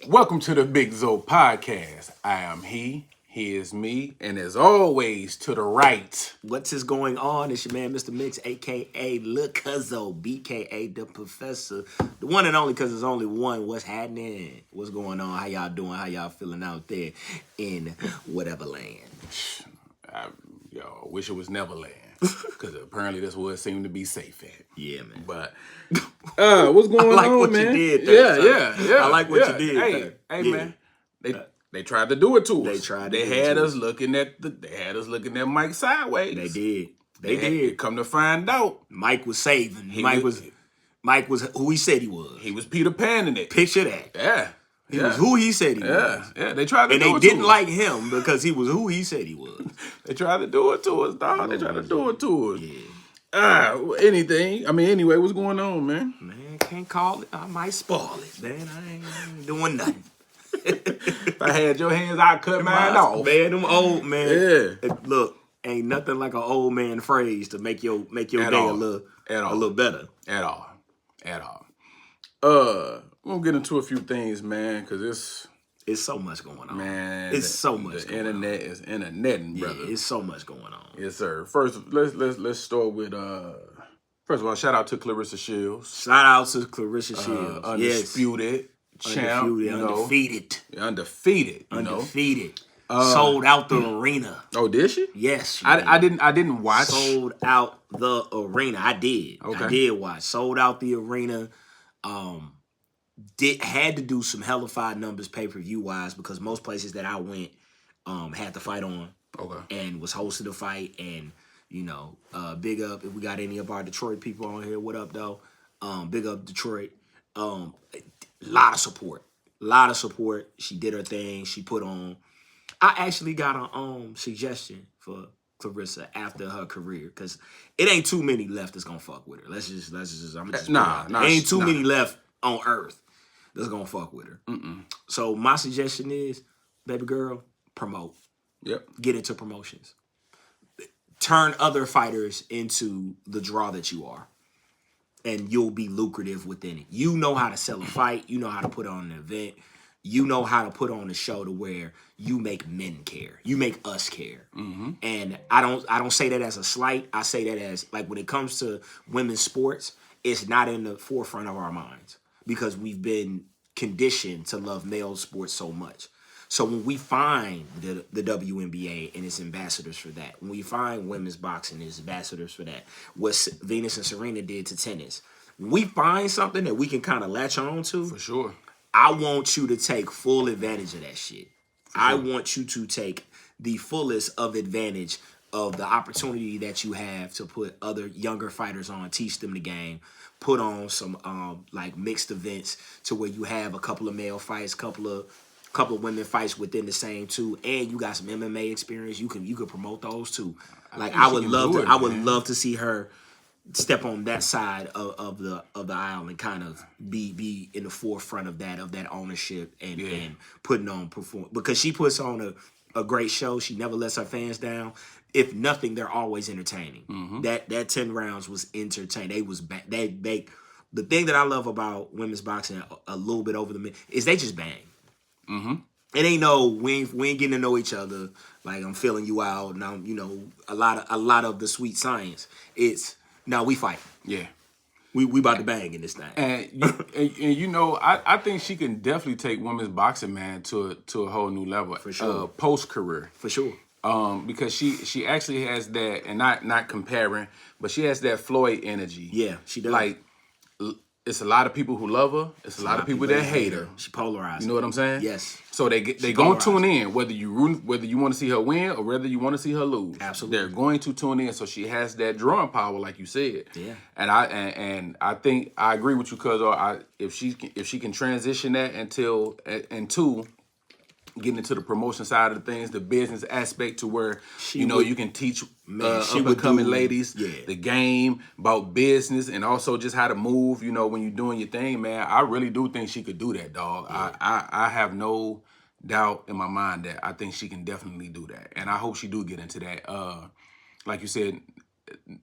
Welcome to the Big Zo podcast. I am he is me, and as always, to the right. What's going on? It's your man, Mr. Mix, a.k.a. Lil Cuzzo, b.k.a. the Professor. The one and only, because there's only one. What's happening? What's going on? How y'all doing? How y'all feeling out there in whatever land? I wish it was Neverland, because apparently that's where it seemed to be safe at. Yeah, man. But what's going on, man? I like what you did there. Yeah. I like what you did Hey, man. They tried to do it to us. They had us looking at Mike sideways. They did. They did. Come to find out, Mike was saving. Mike was who he said he was. He was Peter Pan in it. Picture that. Yeah. He was who he said he was. Yeah, they tried to and do it to us. And they didn't like him because he was who he said he was. They tried to do it to us, dog. They tried to do it to us. Yeah. Anyway, what's going on, man? Man, can't call it. I might spoil it, man. I ain't doing nothing. If I had your hands, I'd cut mine off. Man, them old man. Yeah. Look, ain't nothing like an old man phrase to make your day a little better. At all. We'll get into a few things, man, because it's so much going on. Man, it's so much the going internet on. is internetting, brother. Yeah, it's so much going on. Yes, sir. First, let's start with first of all, shout out to Clarissa Shields. Shout out to Clarissa Shields. Undisputed champ, undefeated. Sold out the arena. Oh, did she? Yes, I didn't watch. Sold out the arena. I did. Okay. I did watch. Sold out the arena. Had to do some hellified numbers pay-per-view wise because most places that I went had the fight on. Okay. And was hosting the fight. And big up if we got any of our Detroit people on here. What up though? Big up Detroit. Lot of support. She did her thing. She put on. I actually got a suggestion for Clarissa after her career because it ain't too many left that's gonna fuck with her. Let's just. Ain't too many left on Earth that's gonna fuck with her. So my suggestion is, baby girl, promote. Yep. Get into promotions. Turn other fighters into the draw that you are. And you'll be lucrative within it. You know how to sell a fight. You know how to put on an event. You know how to put on a show to where you make men care. You make us care. Mm-hmm. And I don't say that as a slight. I say that as, like, when it comes to women's sports, it's not in the forefront of our minds because we've been conditioned to love male sports so much. So when we find the WNBA and its ambassadors for that, when we find women's boxing and its ambassadors for that, what Venus and Serena did to tennis, when we find something that we can kind of latch on to, for sure, I want you to take full advantage of that shit. I want you to take the fullest of advantage of the opportunity that you have to put other younger fighters on, teach them the game, put on some like mixed events to where you have a couple of male fights, couple of women fights within the same two, and you got some MMA experience. You could promote those too. Like I would love to see her step on that side of the aisle and kind of be in the forefront of that ownership and putting on perform because she puts on a great show. She never lets her fans down. If nothing, they're always entertaining. Mm-hmm. That 10 rounds was entertaining. The thing that I love about women's boxing a little bit over the men is they just bang. Mm-hmm. It ain't no we ain't getting to know each other. Like I'm filling you out now. A lot of the sweet science. It's now we fight. Yeah, we about to bang in this thing. I think she can definitely take women's boxing, man, to a whole new level for sure. Post career for sure. Because she actually has that, and not comparing, but she has that Floyd energy. Yeah, she does. Like, it's a lot of people who love her. It's a lot of people that hate her. She polarized. You know what I'm saying? Yes. So they gonna tune in whether you want to see her win or whether you want to see her lose. Absolutely. They're going to tune in. So she has that drawing power, like you said. Yeah. And I think I agree with you, cuz if she can transition that into getting into the promotion side of the things, the business aspect to where you can teach up-and-coming ladies the game about business and also just how to move, when you're doing your thing, man. I really do think she could do that, dog. Yeah. I have no doubt in my mind that I think she can definitely do that. And I hope she do get into that. Like you said,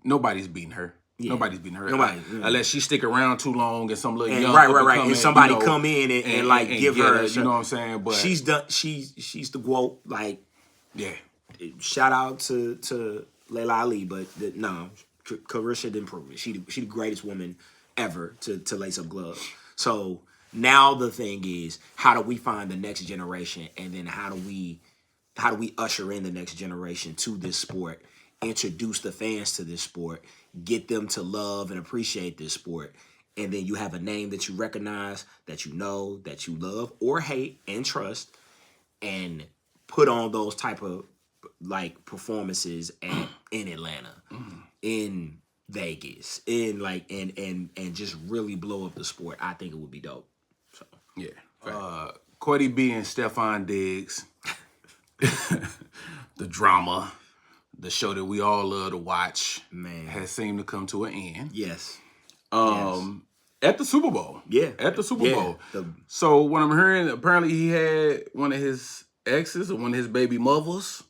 nobody's beating her. Nobody's being hurt. Nobody. Unless she stick around too long and some little And young right. And somebody you know, come in and like give get her, you know what I'm saying? But she's done. She's the GOAT. Like, yeah. Shout out to Layla Ali, but no, Carissa didn't prove it. She the greatest woman ever to lace up gloves. So now the thing is, how do we find the next generation, and then how do we usher in the next generation to this sport, introduce the fans to this sport, get them to love and appreciate this sport, and then you have a name that you recognize, that you know, that you love or hate and trust, and put on those type of like performances in Atlanta, in Vegas, in like and just really blow up the sport. I think it would be dope. So yeah. Cardi B and Stephon Diggs, the drama, the show that we all love to watch, has seemed to come to an end. Yes. At the Super Bowl. Yeah. At the Super Bowl. So what I'm hearing, apparently he had one of his exes or one of his baby mothers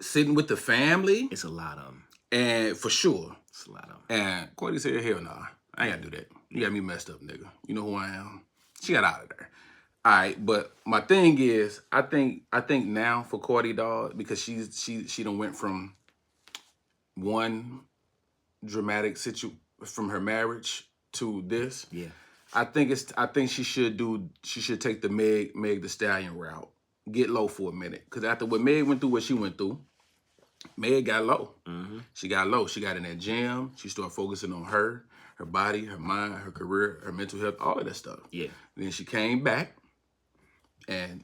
sitting with the family. It's a lot of them. And for sure. It's a lot of them. And Cardi said, hell nah, I ain't gotta do that. You got me messed up, nigga. You know who I am. She got out of there. All right, but my thing is, I think now for Cardi, dog, because she done went from one dramatic from her marriage to this. Yeah. I think she should take the Meg Thee Stallion route. Get low for a minute. Because after what Meg went through, what she went through, Meg got low. She got low. She got in that gym. She started focusing on her body, her mind, her career, her mental health, all of that stuff. Yeah. Then she came back, and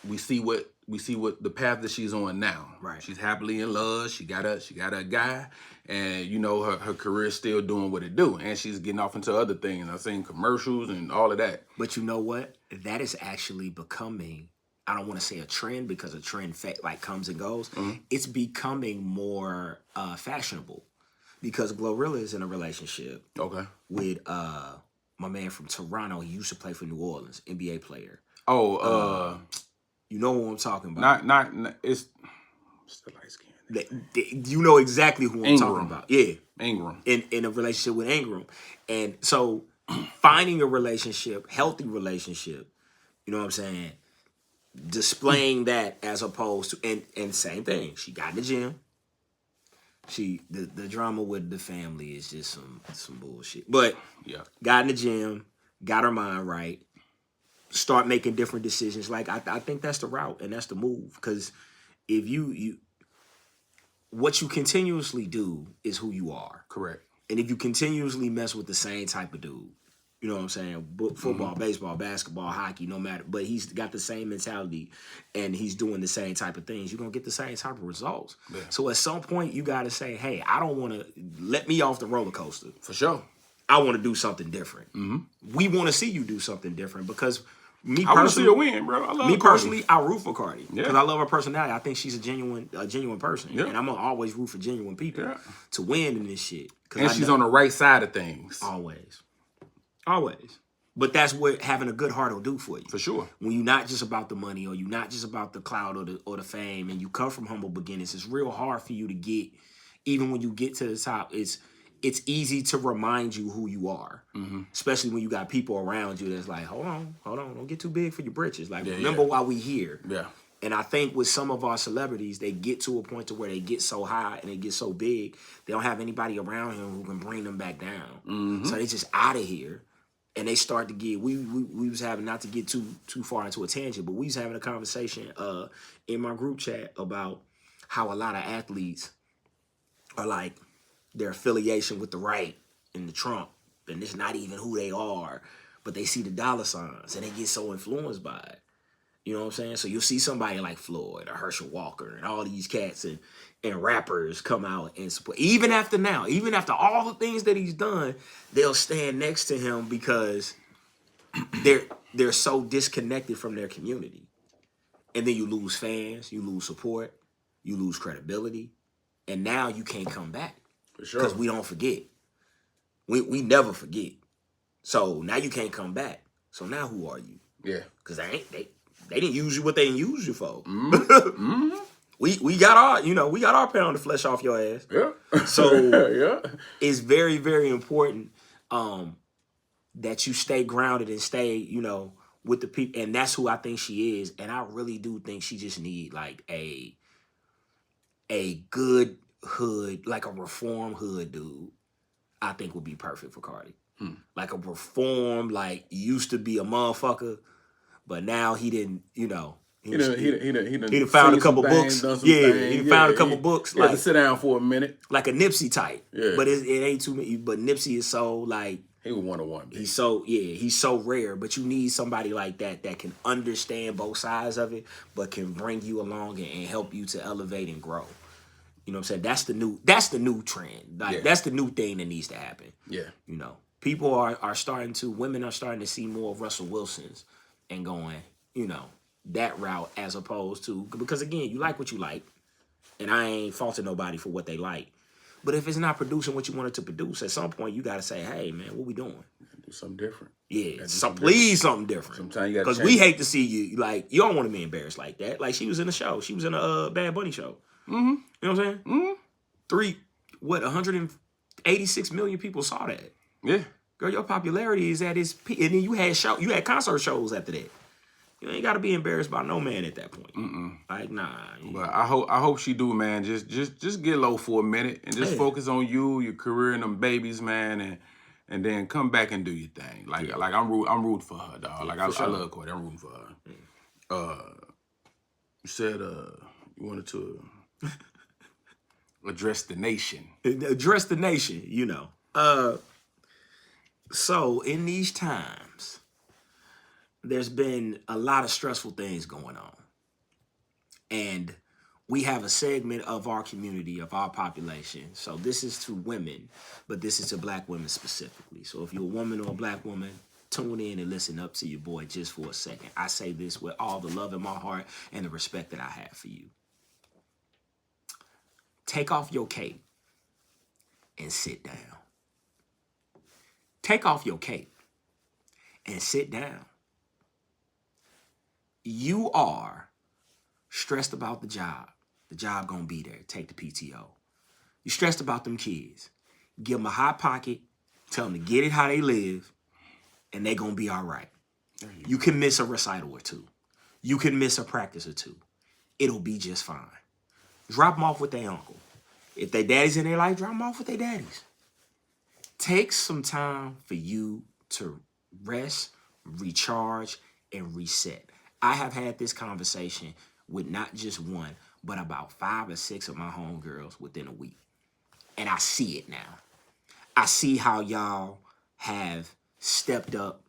we see what the path that she's on now. Right. She's happily in love. She got a guy, and you know her career is still doing what it do, and she's getting off into other things. I've seen commercials and all of that. But you know what? That is actually becoming, I don't want to say a trend, because a trend like comes and goes. It's becoming more fashionable, because Glorilla is in a relationship with my man from Toronto. He used to play for New Orleans, NBA player. You know who I'm talking about. Not it's the light skin. You know exactly who I'm talking about. Yeah. Ingram. In a relationship with Ingram. And so finding a relationship, healthy relationship, you know what I'm saying, displaying that as opposed to, and same thing, she got in the gym. The drama with the family is just some bullshit. But got in the gym, got her mind right, start making different decisions. Like I think that's the route and that's the move. Because if you what you continuously do is who you are. Correct. And if you continuously mess with the same type of dude, you know what I'm saying? Football, baseball, basketball, hockey, no matter. But he's got the same mentality and he's doing the same type of things. You're going to get the same type of results. Yeah. So at some point, you got to say, hey, I don't want to let me off the roller coaster. For sure. I want to do something different. We want to see you do something different because me personally, I want to see her win, bro. I love me Cardi. personally, I root for Cardi because Yeah. I love her personality. I think she's a genuine person, Yeah. and I'm gonna always root for genuine people to win in this shit. And she's on the right side of things. Always. But that's what having a good heart will do for you. For sure. When you're not just about the money or you're not just about the clout or the fame, and you come from humble beginnings, it's real hard for you to get. Even when you get to the top, it's easy to remind you who you are, especially when you got people around you that's like, hold on, don't get too big for your britches. Like, remember why we here. Yeah. And I think with some of our celebrities, they get to a point to where they get so high and they get so big, they don't have anybody around him who can bring them back down. So they just out of here, and they start to get. We was having, not to get too far into a tangent, but we was having a conversation in my group chat about how a lot of athletes are like, their affiliation with the right and the Trump, and it's not even who they are, but they see the dollar signs and they get so influenced by it. You know what I'm saying? So you'll see somebody like Floyd or Herschel Walker and all these cats and rappers come out and support. Even after all the things that he's done, they'll stand next to him because they're so disconnected from their community. And then you lose fans, you lose support, you lose credibility, and now you can't come back. For sure. Because we don't forget. We never forget. So now you can't come back. So now who are you? Yeah. Because they didn't use you what they didn't use you for. we got our pound of flesh off your ass. Yeah. So yeah. it's very, very important that you stay grounded and stay, with the people. And that's who I think she is. And I really do think she just need like a good hood, like a reform hood dude, I think would be perfect for Cardi. Like a reform, like used to be a motherfucker, but now he didn't, he done found a couple books. He found a couple books. Like to sit down for a minute, like a Nipsey type. Yeah, but it ain't too many. But Nipsey is so like he was 101. He's so rare. But you need somebody like that can understand both sides of it, but can bring you along and help you to elevate and grow. You know what I'm saying? That's the new trend. Like that's the new thing that needs to happen. Yeah. People women are starting to see more of Russell Wilson's and going, that route as opposed to, because again, you like what you like, and I ain't faulting nobody for what they like. But if it's not producing what you want it to produce, at some point you got to say, hey man, what we doing? Do something different. Yeah, something different. Sometimes you got to, because we hate to see you, like, you don't want to be embarrassed like that. Like, she was in a show. She was in a Bad Bunny show. Mm-hmm. You know what I'm saying? 186 million people saw that. Yeah. Girl, your popularity is at its peak. And then you had concert shows after that. You ain't got to be embarrassed by no man at that point. Like, nah. But I hope she do, man. Just get low for a minute and just focus on you, your career, and them babies, man, and then come back and do your thing. Like I'm rooting for her, dog. Like I love Cardi. I'm rooting for her. You said you wanted to address the nation. Address the nation, So in these times, there's been a lot of stressful things going on. And we have a segment of our community, of our population. So this is to women, but this is to black women specifically. So if you're a woman or a black woman, tune in and listen up to your boy just for a second. I say this with all the love in my heart and the respect that I have for you. Take off your cape and sit down. Take off your cape and sit down. You are stressed about the job. The job gonna be there. Take the PTO. You stressed about them kids. Give them a hot pocket. Tell them to get it how they live, and they gonna be all right. You can miss a recital or two. You can miss a practice or two. It'll be just fine. Drop them off with their uncle. If their daddy's in their life, drop them off with their daddies. Take some time for you to rest, recharge, and reset. I have had this conversation with not just one, but about 5 or 6 of my homegirls within a week. And I see it now. I see how y'all have stepped up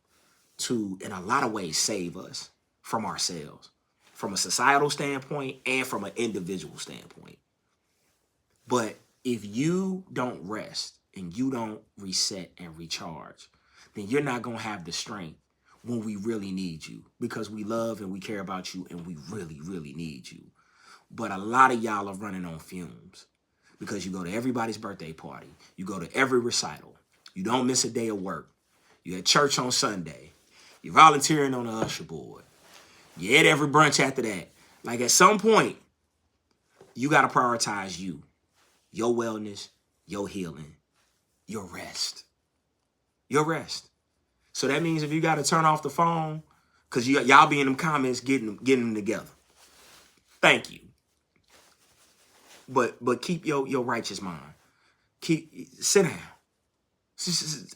to, in a lot of ways, save us from ourselves, from a societal standpoint and from an individual standpoint. But if you don't rest and you don't reset and recharge, then you're not going to have the strength when we really need you, because we love and we care about you and we really, really need you. But a lot of y'all are running on fumes because you go to everybody's birthday party. You go to every recital. You don't miss a day of work. You at church on Sunday. You're volunteering on the usher board. You at every brunch after that. Like, at some point, you got to prioritize you, your wellness, your healing, your rest. Your rest. So that means if you got to turn off the phone, because y'all be in them comments getting them together. Thank you. But keep your righteous mind. Sit down.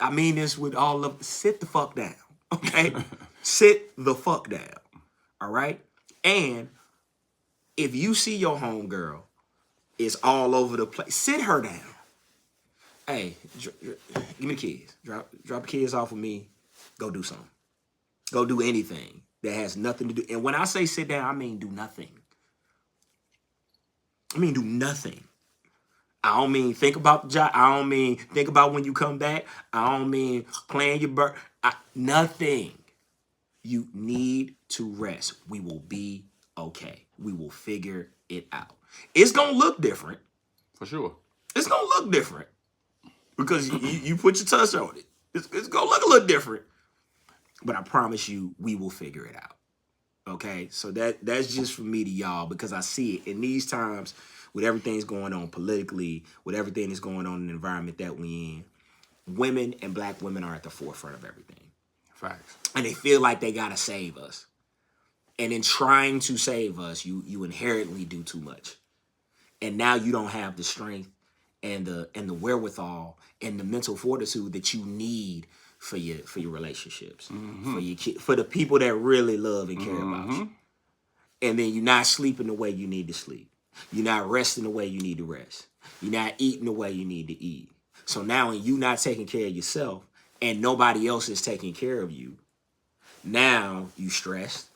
I mean this with all of, sit the fuck down, okay? Sit the fuck down, all right? And if you see your homegirl is all over the place, sit her down. Hey, give me the kids. Drop the kids off with me. Go do something. Go do anything that has nothing to do. And when I say sit down, I mean do nothing. I mean do nothing. I don't mean think about the job. I don't mean think about when you come back. I don't mean plan your birth. Nothing. You need to rest. We will be okay. We will figure it out. It's going to look different. For sure. It's going to look different. Because you put your touch on it. It's going to look a little different. But I promise you, we will figure it out. Okay, so that's just for me to y'all because I see it in these times with everything's going on politically, with everything that's going on in the environment that we in. Women and black women are at the forefront of everything. Facts. And they feel like they gotta save us. And in trying to save us, you inherently do too much. And now you don't have the strength and the wherewithal and the mental fortitude that you need for your relationships, for your for the people that really love and care about you. And then you're not sleeping the way you need to sleep. You're not resting the way you need to rest. You're not eating the way you need to eat. So now when you're not taking care of yourself and nobody else is taking care of you, now you stressed.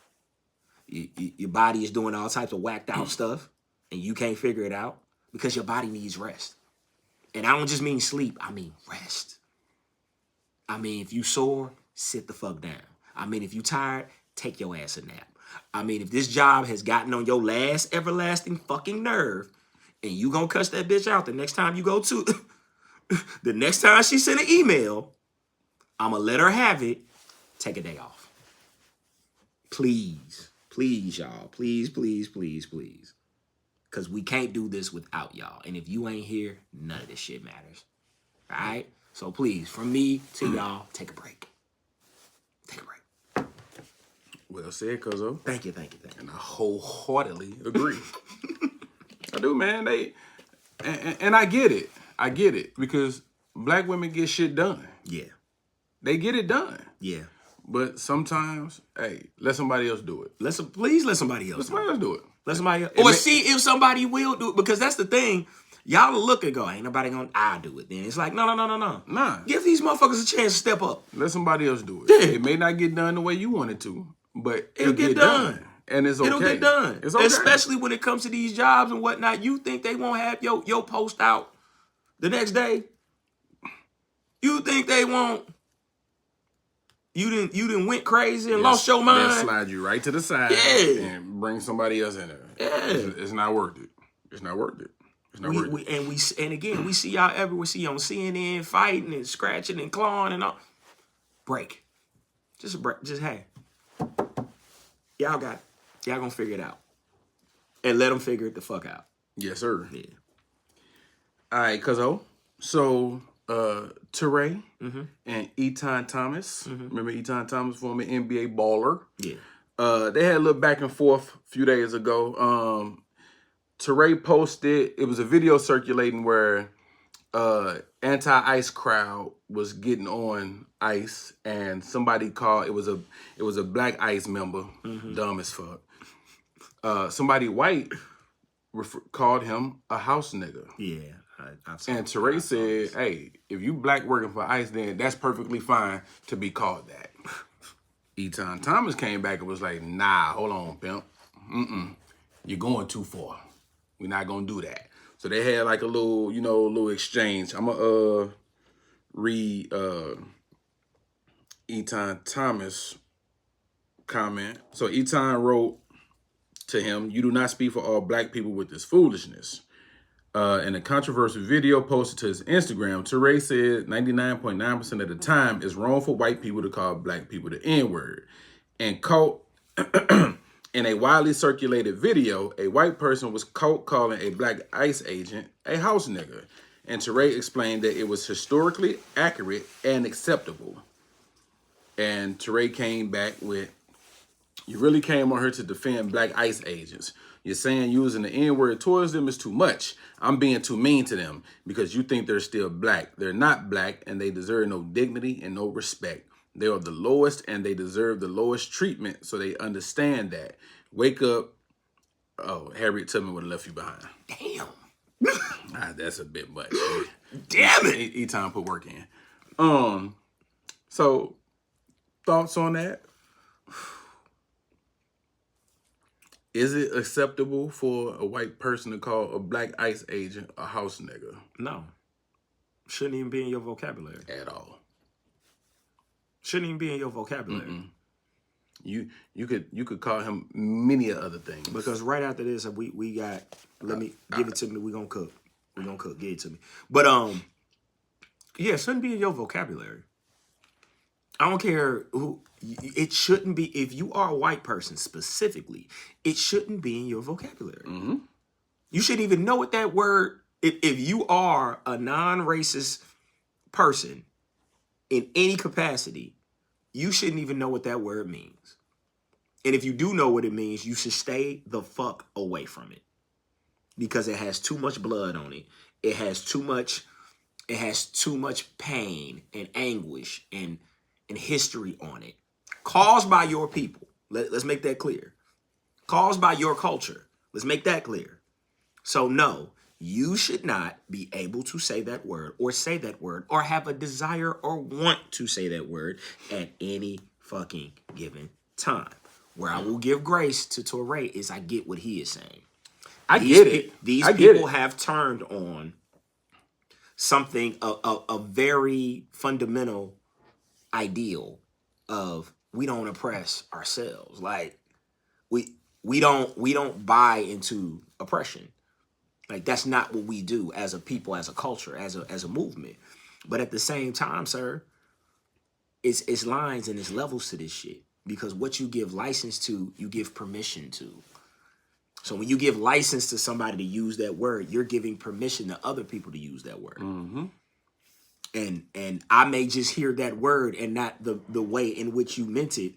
Your body is doing all types of whacked out stuff and you can't figure it out because your body needs rest. And I don't just mean sleep, I mean rest. I mean, if you sore, sit the fuck down. I mean, if you tired, take your ass a nap. I mean, if this job has gotten on your last everlasting fucking nerve and you gonna cuss that bitch out the next time you go to, the next time she send an email, I'ma let her have it, take a day off. Please. Please, y'all. Please, please, please, please. Because we can't do this without y'all. And if you ain't here, none of this shit matters. All right? So please, from me to y'all, take a break. Take a break. Well said, Cuzzo. Thank you. And I wholeheartedly agree. I do, man. And I get it. I get it. Because black women get shit done. Yeah. They get it done. Yeah. But sometimes, hey, let somebody else do it. Please let somebody else Let somebody else do it. Let somebody else. Or see if somebody will do it. Because that's the thing. Y'all will look and go, ain't nobody gonna, I'll do it then. It's like, no. Nah. Give these motherfuckers a chance to step up. Let somebody else do it. Yeah. It may not get done the way you want it to, but It'll get done. And it's okay. It'll get done. It's okay. Especially when it comes to these jobs and whatnot. You think they won't have your post out the next day? You think they won't? You didn't went crazy and lost your mind. They'll slide you right to the side and bring somebody else in there. Yeah. It's not worth it. It's not worth it. It's not worth it. And again, we see y'all everywhere. See you on CNN fighting and scratching and clawing and all. Break. Just a break. Just, hey. Y'all got it. Y'all gonna figure it out. And let them figure it the fuck out. Yes, sir. Yeah. All right, Cuzzo. So, Teray and Eton Thomas. Remember Eton Thomas, former NBA baller? Yeah. They had a little back and forth a few days ago. Teray posted, it was a video circulating where anti-ice crowd was getting on ice and somebody called, it was a black ice member, dumb as fuck. Somebody white called him a house nigga. Yeah. And Teray said, hey, if you black working for ICE, then that's perfectly fine to be called that. Eton Thomas came back and was like, nah, hold on, pimp. You're going too far. We're not going to do that. So they had like a little exchange. I'm going to read Eton Thomas' comment. So Eton wrote to him, you do not speak for all black people with this foolishness. In a controversial video posted to his Instagram, Teray said 99.9% of the time it's wrong for white people to call black people the N-word. And caught in a widely circulated video, a white person was caught calling a black ICE agent a house nigga. And Teray explained that it was historically accurate and acceptable. And Teray came back with, you really came on here to defend black ICE agents. You're saying using the N-word towards them is too much. I'm being too mean to them because you think they're still black. They're not black and they deserve no dignity and no respect. They are the lowest and they deserve the lowest treatment, so they understand that. Wake up. Oh, Harriet Tubman would have left you behind. Damn. That's a bit much. Damn it. E-Time put work in. So, thoughts on that? Is it acceptable for a white person to call a black ICE agent a house nigga? No. Shouldn't even be in your vocabulary. At all. Shouldn't even be in your vocabulary. You could call him many other things. Because right after this, we got, let me, give it to me, we gonna cook. We gonna cook, give it to me. But, yeah, it shouldn't be in your vocabulary. I don't care who. It shouldn't be. If you are a white person specifically, it shouldn't be in your vocabulary. You shouldn't even know what that word. If you are a non-racist person in any capacity, you shouldn't even know what that word means. And if you do know what it means, you should stay the fuck away from it because it has too much blood on it. It has too much pain and anguish and history on it, caused by your people. Let's make that clear. Caused by your culture. Let's make that clear. So no, you should not be able to say that word or have a desire or want to say that word at any fucking given time. Where I will give grace to Touré is I get what he is saying. I get it. These people have turned on something, a very fundamental ideal of we don't oppress ourselves. Like we don't buy into oppression. Like that's not what we do as a people, as a culture, as a movement. But at the same time, sir, it's lines and it's levels to this shit. Because what you give license to, you give permission to. So when you give license to somebody to use that word, you're giving permission to other people to use that word. And I may just hear that word and not the way in which you meant it,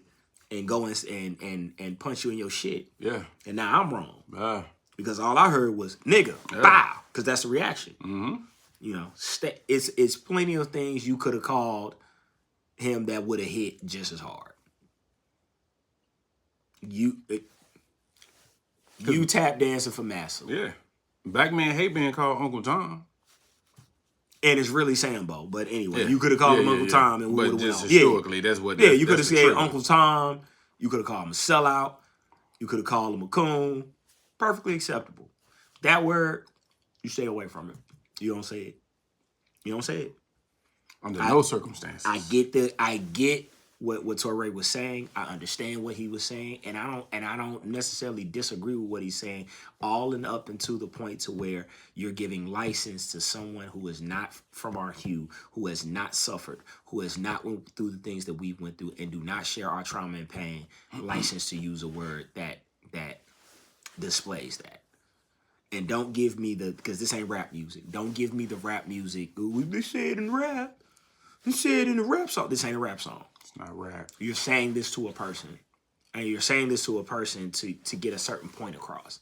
and go and punch you in your shit. Yeah. And now I'm wrong. Because all I heard was nigga, bow, because that's the reaction. You know, it's plenty of things you could have called him that would have hit just as hard. You tap dancing for massa. Yeah. Black man hate being called Uncle Tom. And it's really Sambo. But anyway, you could have called him Uncle Tom and we would have went on. Historically, that's what. Yeah, you could have said Uncle Tom. You could have called him a sellout. You could have called him a coon. Perfectly acceptable. That word, you stay away from it. You don't say it. You don't say it. Under no circumstances. I get what Touré was saying. I understand what he was saying, and I don't necessarily disagree with what he's saying. All and up until the point to where you're giving license to someone who is not from our hue, who has not suffered, who has not went through the things that we went through, and do not share our trauma and pain. License to use a word that displays that. And don't give me because this ain't rap music. Don't give me the rap music. Oh, they say it in rap. They say it in the rap song. This ain't a rap song. It's not rap. You're saying this to a person. And you're saying this to a person to get a certain point across.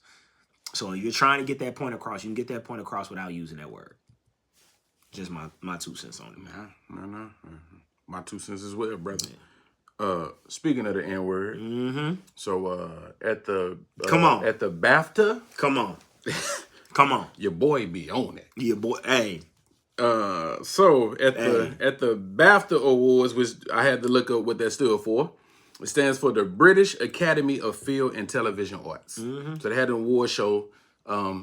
So you're trying to get that point across. You can get that point across without using that word. Just my 2 cents on it. No. My 2 cents as well, brother. Yeah. Speaking of the N-word, so at the at the BAFTA, come on, your boy be on it. Your boy, hey. So at the BAFTA Awards, which I had to look up what that stood for, it stands for the British Academy of Film and Television Arts. So they had an award show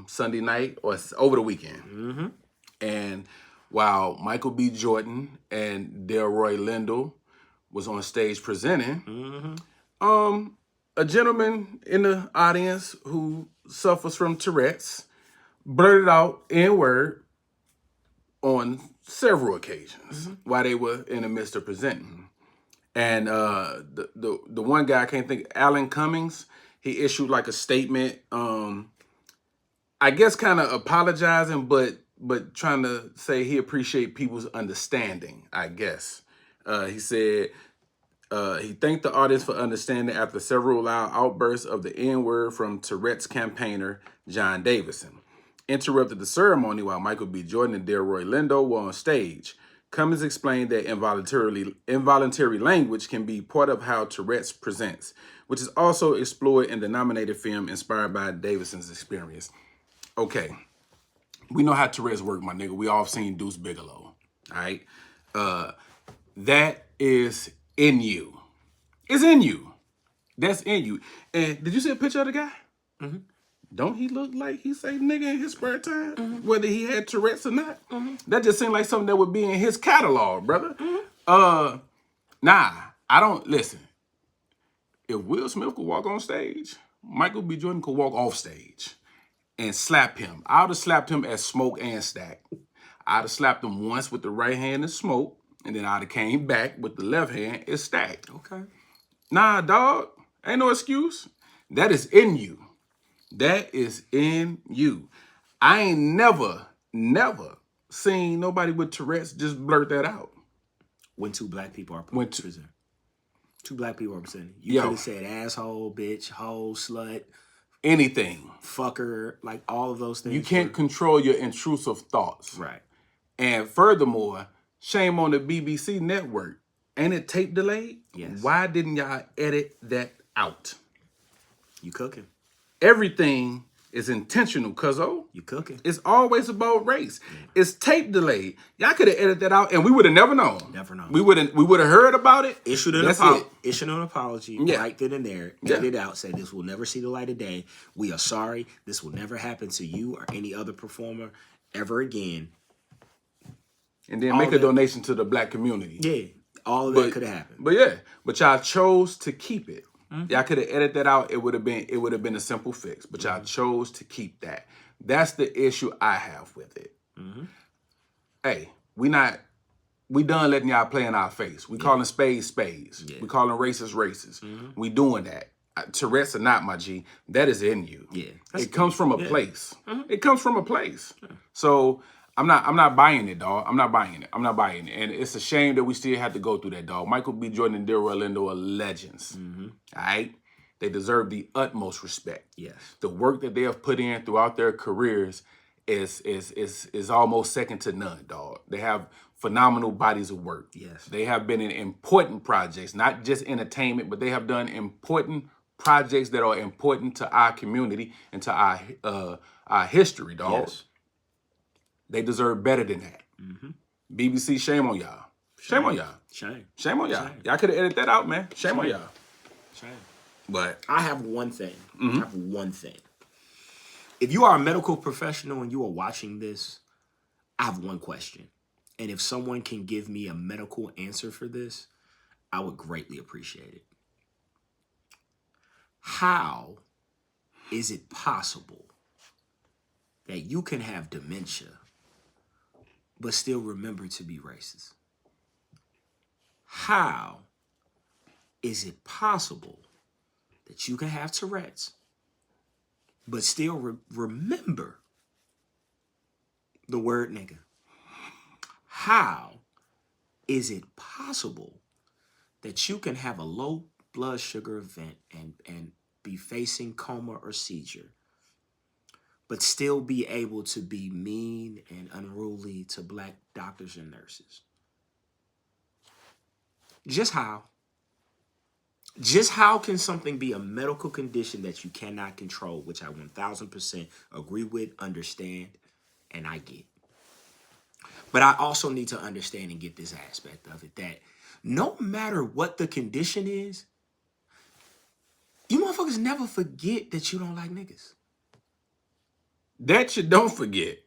Sunday night or over the weekend, and while Michael B. Jordan and Delroy Lindo was on stage presenting, a gentleman in the audience who suffers from Tourette's blurted out N-word on several occasions while they were in the midst of presenting. And the one guy, I can't think, Alan Cummings, he issued like a statement, I guess kind of apologizing, but trying to say he appreciate people's understanding, I guess. He said he thanked the audience for understanding after several loud outbursts of the N-word from Tourette's campaigner, John Davison. Interrupted the ceremony while Michael B. Jordan and Delroy Lindo were on stage. Cummings explained that involuntary language can be part of how Tourette's presents, which is also explored in the nominated film inspired by Davison's experience. Okay, we know how Tourette's work, my nigga. We all seen Deuce Bigelow, all right? That is in you. It's in you. That's in you. And did you see a picture of the guy? Don't he look like he say nigga in his spare time? Whether he had Tourette's or not? That just seemed like something that would be in his catalog, brother. Nah, I don't, listen. If Will Smith could walk on stage, Michael B. Jordan could walk off stage and slap him. I would have slapped him as Smoke and Stack. I'd have slapped him once with the right hand and Smoke, and then I'd have came back with the left hand. It's stacked. Okay. Nah, dog. Ain't no excuse. That is in you. That is in you. I ain't never seen nobody with Tourette's just blurt that out. When two black people are When two- presented. Two black people are presented. You Yo. could have said asshole, bitch, hoe, slut, Anything. fucker, like all of those things. You can't control your intrusive thoughts. Right. And furthermore, shame on the BBC network. Ain't it tape delayed? Yes. Why didn't y'all edit that out? You cooking. Everything is intentional, cuzzo. You cooking. It's always about race. It's tape delayed. Y'all could have edited that out, and we would have never known. Never known. We would have heard about it. Issued an apology right then and there. Edited out. Said this will never see the light of day. We are sorry. This will never happen to you or any other performer ever again. And then make a donation to the black community. Yeah. All of that could have happened. But y'all chose to keep it. Y'all could have edited that out. It would have been a simple fix. But y'all chose to keep that. That's the issue I have with it. Hey, we done letting y'all play in our face. We calling spades spades. We calling races races. We doing that. Tourette's or not, my G, that is in you. Yeah, it comes from a place. It comes from a place. So I'm not buying it, dog. I'm not buying it. And it's a shame that we still have to go through that, dog. Michael B. Jordan and Delroy Lindo are legends. All right? They deserve the utmost respect. Yes. The work that they have put in throughout their careers is almost second to none, dog. They have phenomenal bodies of work. Yes. They have been in important projects, not just entertainment, but they have done important projects that are important to our community and to our history, dog. Yes. They deserve better than that. BBC, shame on y'all. Shame on y'all. Shame on y'all. Y'all could have edited that out, man. Shame on y'all. Shame. But I have one thing. I have one thing. If you are a medical professional and you are watching this, I have one question. And if someone can give me a medical answer for this, I would greatly appreciate it. How is it possible that you can have dementia but still remember to be racist? How is it possible that you can have Tourette's but still remember the word nigga? How is it possible that you can have a low blood sugar event and be facing coma or seizure, but still be able to be mean and unruly to black doctors and nurses? Just how? Just how can something be a medical condition that you cannot control, which I 1000% agree with, understand, and I get. But I also need to understand and get this aspect of it, that no matter what the condition is, you motherfuckers never forget that you don't like niggas. that you don't forget.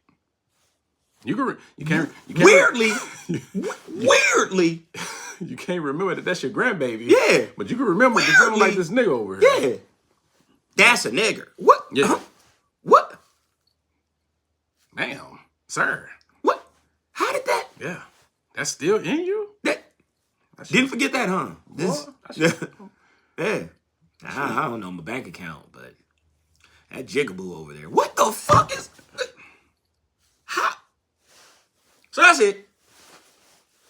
You can't Weirdly, you can't remember that that's your grandbaby. Yeah. But you can remember that you don't like this nigga over here. yeah, that's a nigger. What? Yeah. What? Damn, sir. What? How did that? Yeah. That's still in you? Didn't forget that, huh? Boy, Yeah. I don't know my bank account, but that jigaboo over there. What the fuck is? How? So that's it.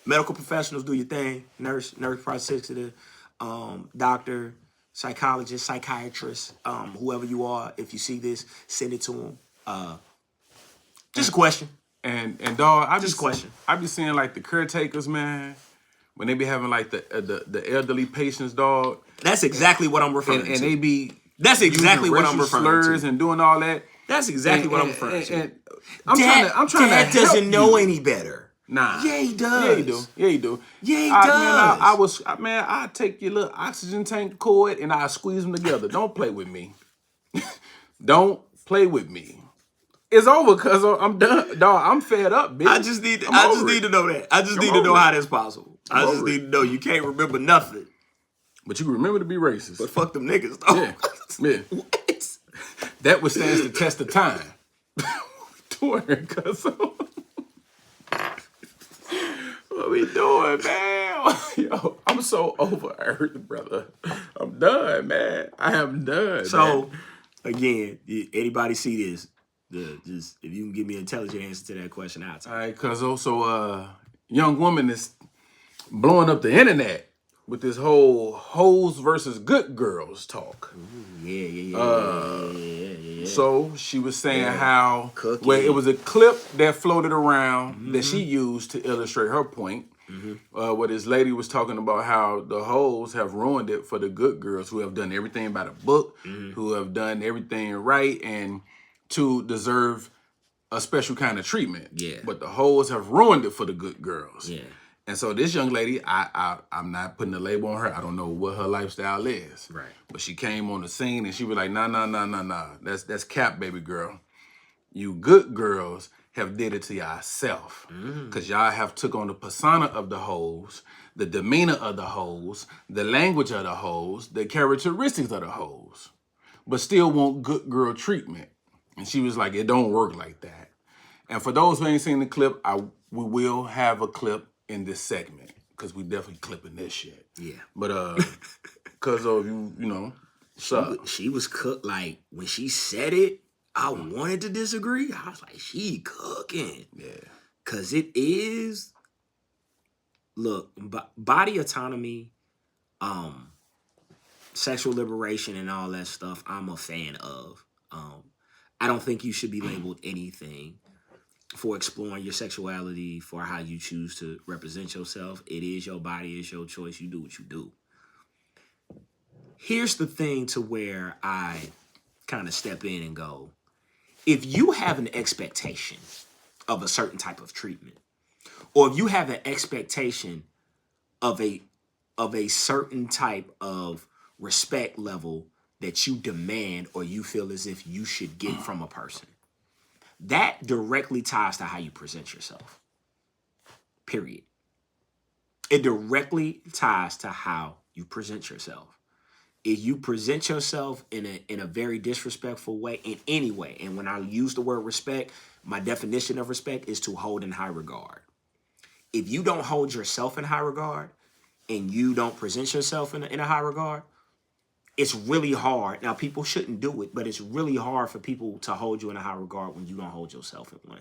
Medical professionals, do your thing. Nurse prosecutor, doctor, psychologist, psychiatrist, whoever you are. If you see this, send it to them. Just a question. And dog, I be seeing like the caretakers, man, when they be having like the elderly patients, dog. That's exactly what I'm referring to. And they be That's exactly what I'm racial referring slurs to. and doing all that. That's exactly what I'm referring to. And I'm trying to Dad help doesn't know you. any better. Nah. Yeah, he does. Yeah, he do. Yeah, he do. Yeah, he does. I take your little oxygen tank cord and I squeeze them together. Don't play with me. Don't play with me. It's over, cuz I'm done. Dog, I'm fed up, bitch. I just need to know that. I just need to know how that's possible. I just need to know you can't remember nothing. But you can remember to be racist. But fuck them niggas, though. Yeah. What? That would stand the test of time. What we doing, cuz? What we doing? doing, man? Yo, I'm so over Earth, brother. I'm done, man. I am done. So, man. again, anybody see this? Just if you can give me an intelligent answer to that question, I'll take All right, cuz also, young woman is blowing up the internet with this whole hoes versus good girls talk. Yeah. So she was saying how, Cookie. well, it was a clip that floated around that she used to illustrate her point. Where this lady was talking about how the hoes have ruined it for the good girls who have done everything by the book, who have done everything right, and to deserve a special kind of treatment. Yeah. But the hoes have ruined it for the good girls. Yeah. And so this young lady, I'm not putting a label on her. I don't know what her lifestyle is. Right. But she came on the scene and she was like, nah. That's cap, baby girl. You good girls have did it to yourself. Because y'all have took on the persona of the hoes, the demeanor of the hoes, the language of the hoes, the characteristics of the hoes, but still want good girl treatment. And she was like, it don't work like that. And for those who ain't seen the clip, we will have a clip in this segment because we definitely clipping this shit. Yeah. But because of you know, She was cooked. Like, when she said it, I wanted to disagree. I was like, she cooking. Yeah. Because it is, look, body autonomy, sexual liberation and all that stuff, I'm a fan of. I don't think you should be labeled anything for exploring your sexuality, for how you choose to represent yourself. It is your body, it's your choice. You do what you do. Here's the thing to where I kind of step in and go, if you have an expectation of a certain type of treatment, or if you have an expectation of a certain type of respect level that you demand or you feel as if you should get from a person, that directly ties to how you present yourself. Period. It directly ties to how you present yourself. If you present yourself in a very disrespectful way, in any way, and when I use the word respect, my definition of respect is to hold in high regard. If you don't hold yourself in high regard and you don't present yourself in a high regard, it's really hard. Now, people shouldn't do it, but it's really hard for people to hold you in a high regard when you don't hold yourself in one.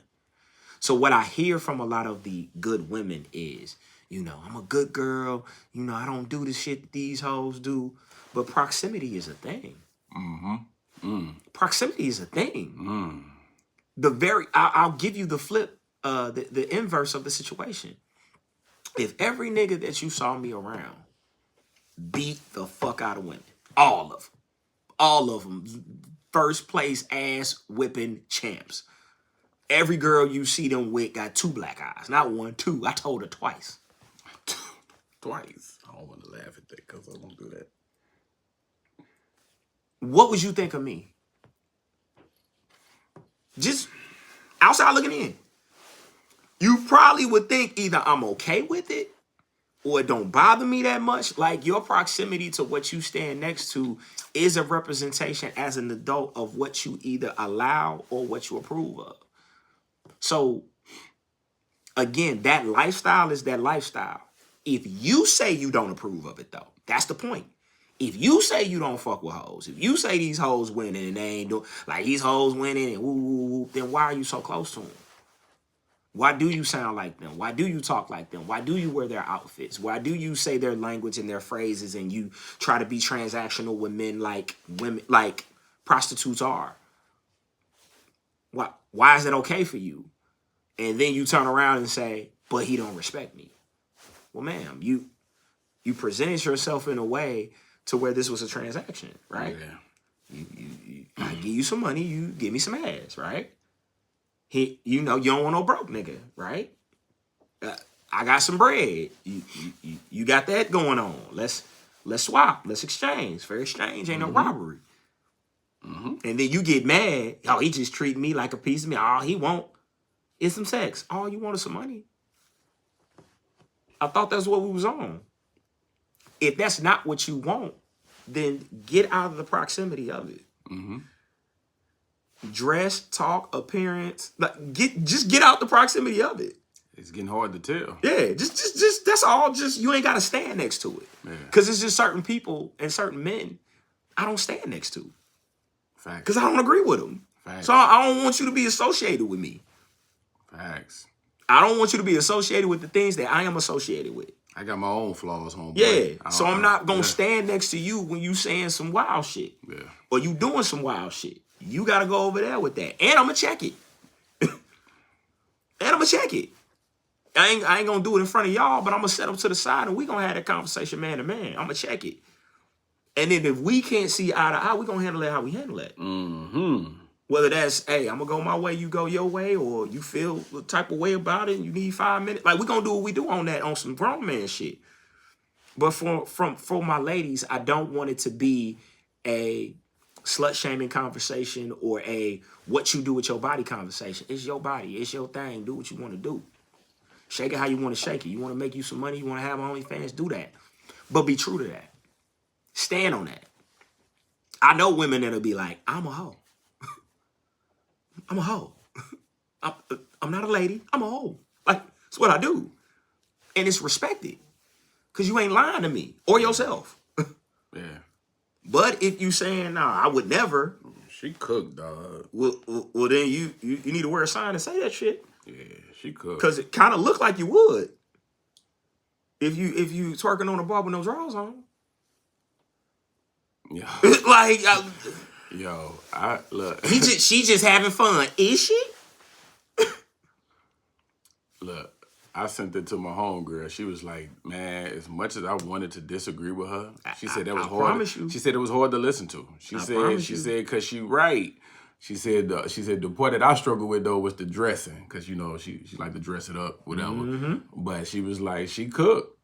So what I hear from a lot of the good women is, I'm a good girl. I don't do the shit that these hoes do. But proximity is a thing. Proximity is a thing. I'll give you the flip, the inverse of the situation. If every nigga that you saw me around beat the fuck out of women, all of them, first place ass whipping champs. Every girl you see them with got 2 black eyes, not 1, 2. I told her twice. Twice. I don't want to laugh at that because I won't do that. What would you think of me? Just outside looking in. You probably would think either I'm okay with it or it don't bother me that much. Like, your proximity to what you stand next to is a representation as an adult of what you either allow or what you approve of. So, again, that lifestyle is that lifestyle. If you say you don't approve of it, though, that's the point. If you say you don't fuck with hoes, if you say these hoes winning and they ain't doing, like, these hoes winning and woo, then why are you so close to them? Why do you sound like them? Why do you talk like them? Why do you wear their outfits? Why do you say their language and their phrases and you try to be transactional with men like women, like prostitutes are? Why is that okay for you? And then you turn around and say, but he don't respect me. Well, ma'am, you presented yourself in a way to where this was a transaction, right? Yeah. I give you some money, you give me some ass, right? You don't want no broke nigga, right? I got some bread. You got that going on. Let's swap. Let's exchange. Fair exchange ain't no robbery. And then you get mad. Oh, he just treat me like a piece of me. All he want is some sex. All you want is some money. I thought that's what we was on. If that's not what you want, then get out of the proximity of it. Dress, talk, appearance, just get out the proximity of it. It's getting hard to tell. Yeah, just that's all. Just you ain't got to stand next to it. Because it's just certain people and certain men I don't stand next to. Facts. Because I don't agree with them. Facts. So I don't want you to be associated with me. Facts. I don't want you to be associated with the things that I am associated with. I got my own flaws, homeboy. Yeah. So I'm not going to stand next to you when you saying some wild shit. Yeah. Or you doing some wild shit. You got to go over there with that. And I'm going to check it. I ain't going to do it in front of y'all, but I'm going to set them to the side and we going to have that conversation man to man. I'm going to check it. And then if we can't see eye to eye, we going to handle it how we handle it. Mm-hmm. Whether that's, hey, I'm going to go my way, you go your way, or you feel the type of way about it and you need 5 minutes. Like, we going to do what we do on that, on some grown man shit. But for my ladies, I don't want it to be a slut-shaming conversation or a what you do with your body conversation. It's your body. It's your thing. Do what you want to do. Shake it how you want to shake it. You want to make you some money, you want to have OnlyFans, do that. But be true to that. Stand on that. I know women that'll be like, I'm a hoe. I'm a hoe. I'm not a lady. I'm a hoe. Like, it's what I do. And it's respected. Because you ain't lying to me or yourself. Yeah. But if you saying, nah, I would never. She cooked, dog. Well, then you need to wear a sign and say that shit. Yeah, she cooked. Because it kind of looked like you would. If you twerking on a bar with no drawers on. Yeah. Like, Yo, I look. she just having fun. Is she? Look, I sent it to my homegirl. She was like, man, as much as I wanted to disagree with her, she said that was hard. Promise you. She said it was hard to listen to. She said, because she right. She said the part that I struggled with though was the dressing, because you know she liked to dress it up, whatever. Mm-hmm. But she was like, she cooked,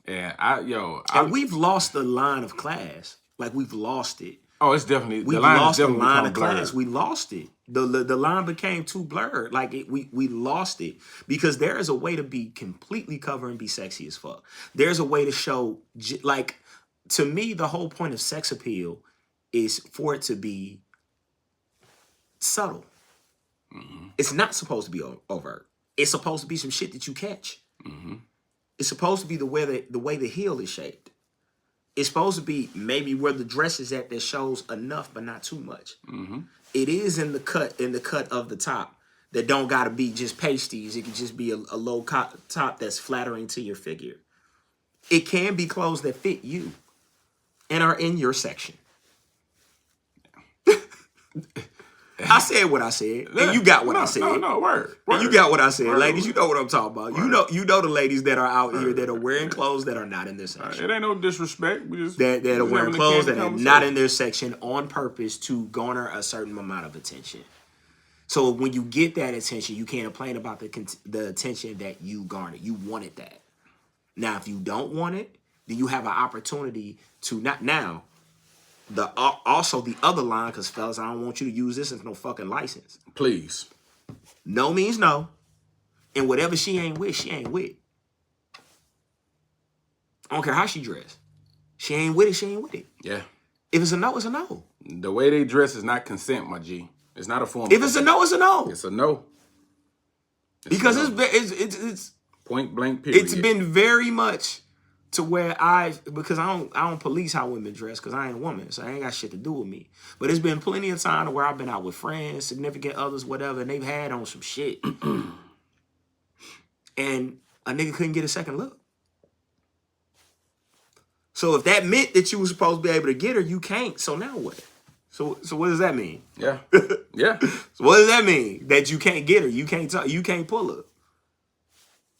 and and we've lost the line of class. Like we've lost it. Oh, it's definitely we lost the line of class. We lost it. The line became too blurred. Like we lost it because there is a way to be completely covered and be sexy as fuck. There's a way to show like to me the whole point of sex appeal is for it to be subtle. Mm-hmm. It's not supposed to be overt. It's supposed to be some shit that you catch. Mm-hmm. It's supposed to be the way the heel is shaped. It's supposed to be maybe where the dress is at that shows enough, but not too much. Mm-hmm. It is in the cut of the top that don't gotta be just pasties. It can just be a low top that's flattering to your figure. It can be clothes that fit you and are in your section. I said what I said, and you got what I said. Word. And you got what I said. Ladies, you know what I'm talking about. Word. You know the ladies that are out here that are wearing clothes that are not in their section. It ain't no disrespect. We just that are wearing clothes that are not in their section on purpose to garner a certain amount of attention. So when you get that attention, you can't complain about the attention that you garnered. You wanted that. Now, if you don't want it, then you have an opportunity to not now. Also the other line, because fellas, I don't want you to use this as no fucking license. Please. No means no. And whatever she ain't with, she ain't with. I don't care how she dressed. She ain't with it, she ain't with it. Yeah. If it's a no, it's a no. The way they dress is not consent, my G. It's not a form. If it's a no, it's a no. It's a no. Because it's point blank period. It's been very much to where because I don't police how women dress because I ain't a woman, so I ain't got shit to do with me. But it's been plenty of time where I've been out with friends, significant others, whatever, and they've had on some shit. And a nigga couldn't get a second look. So if that meant that you were supposed to be able to get her, you can't. So now what? So what does that mean? Yeah. Yeah. So what does that mean? That you can't get her, you can't pull her.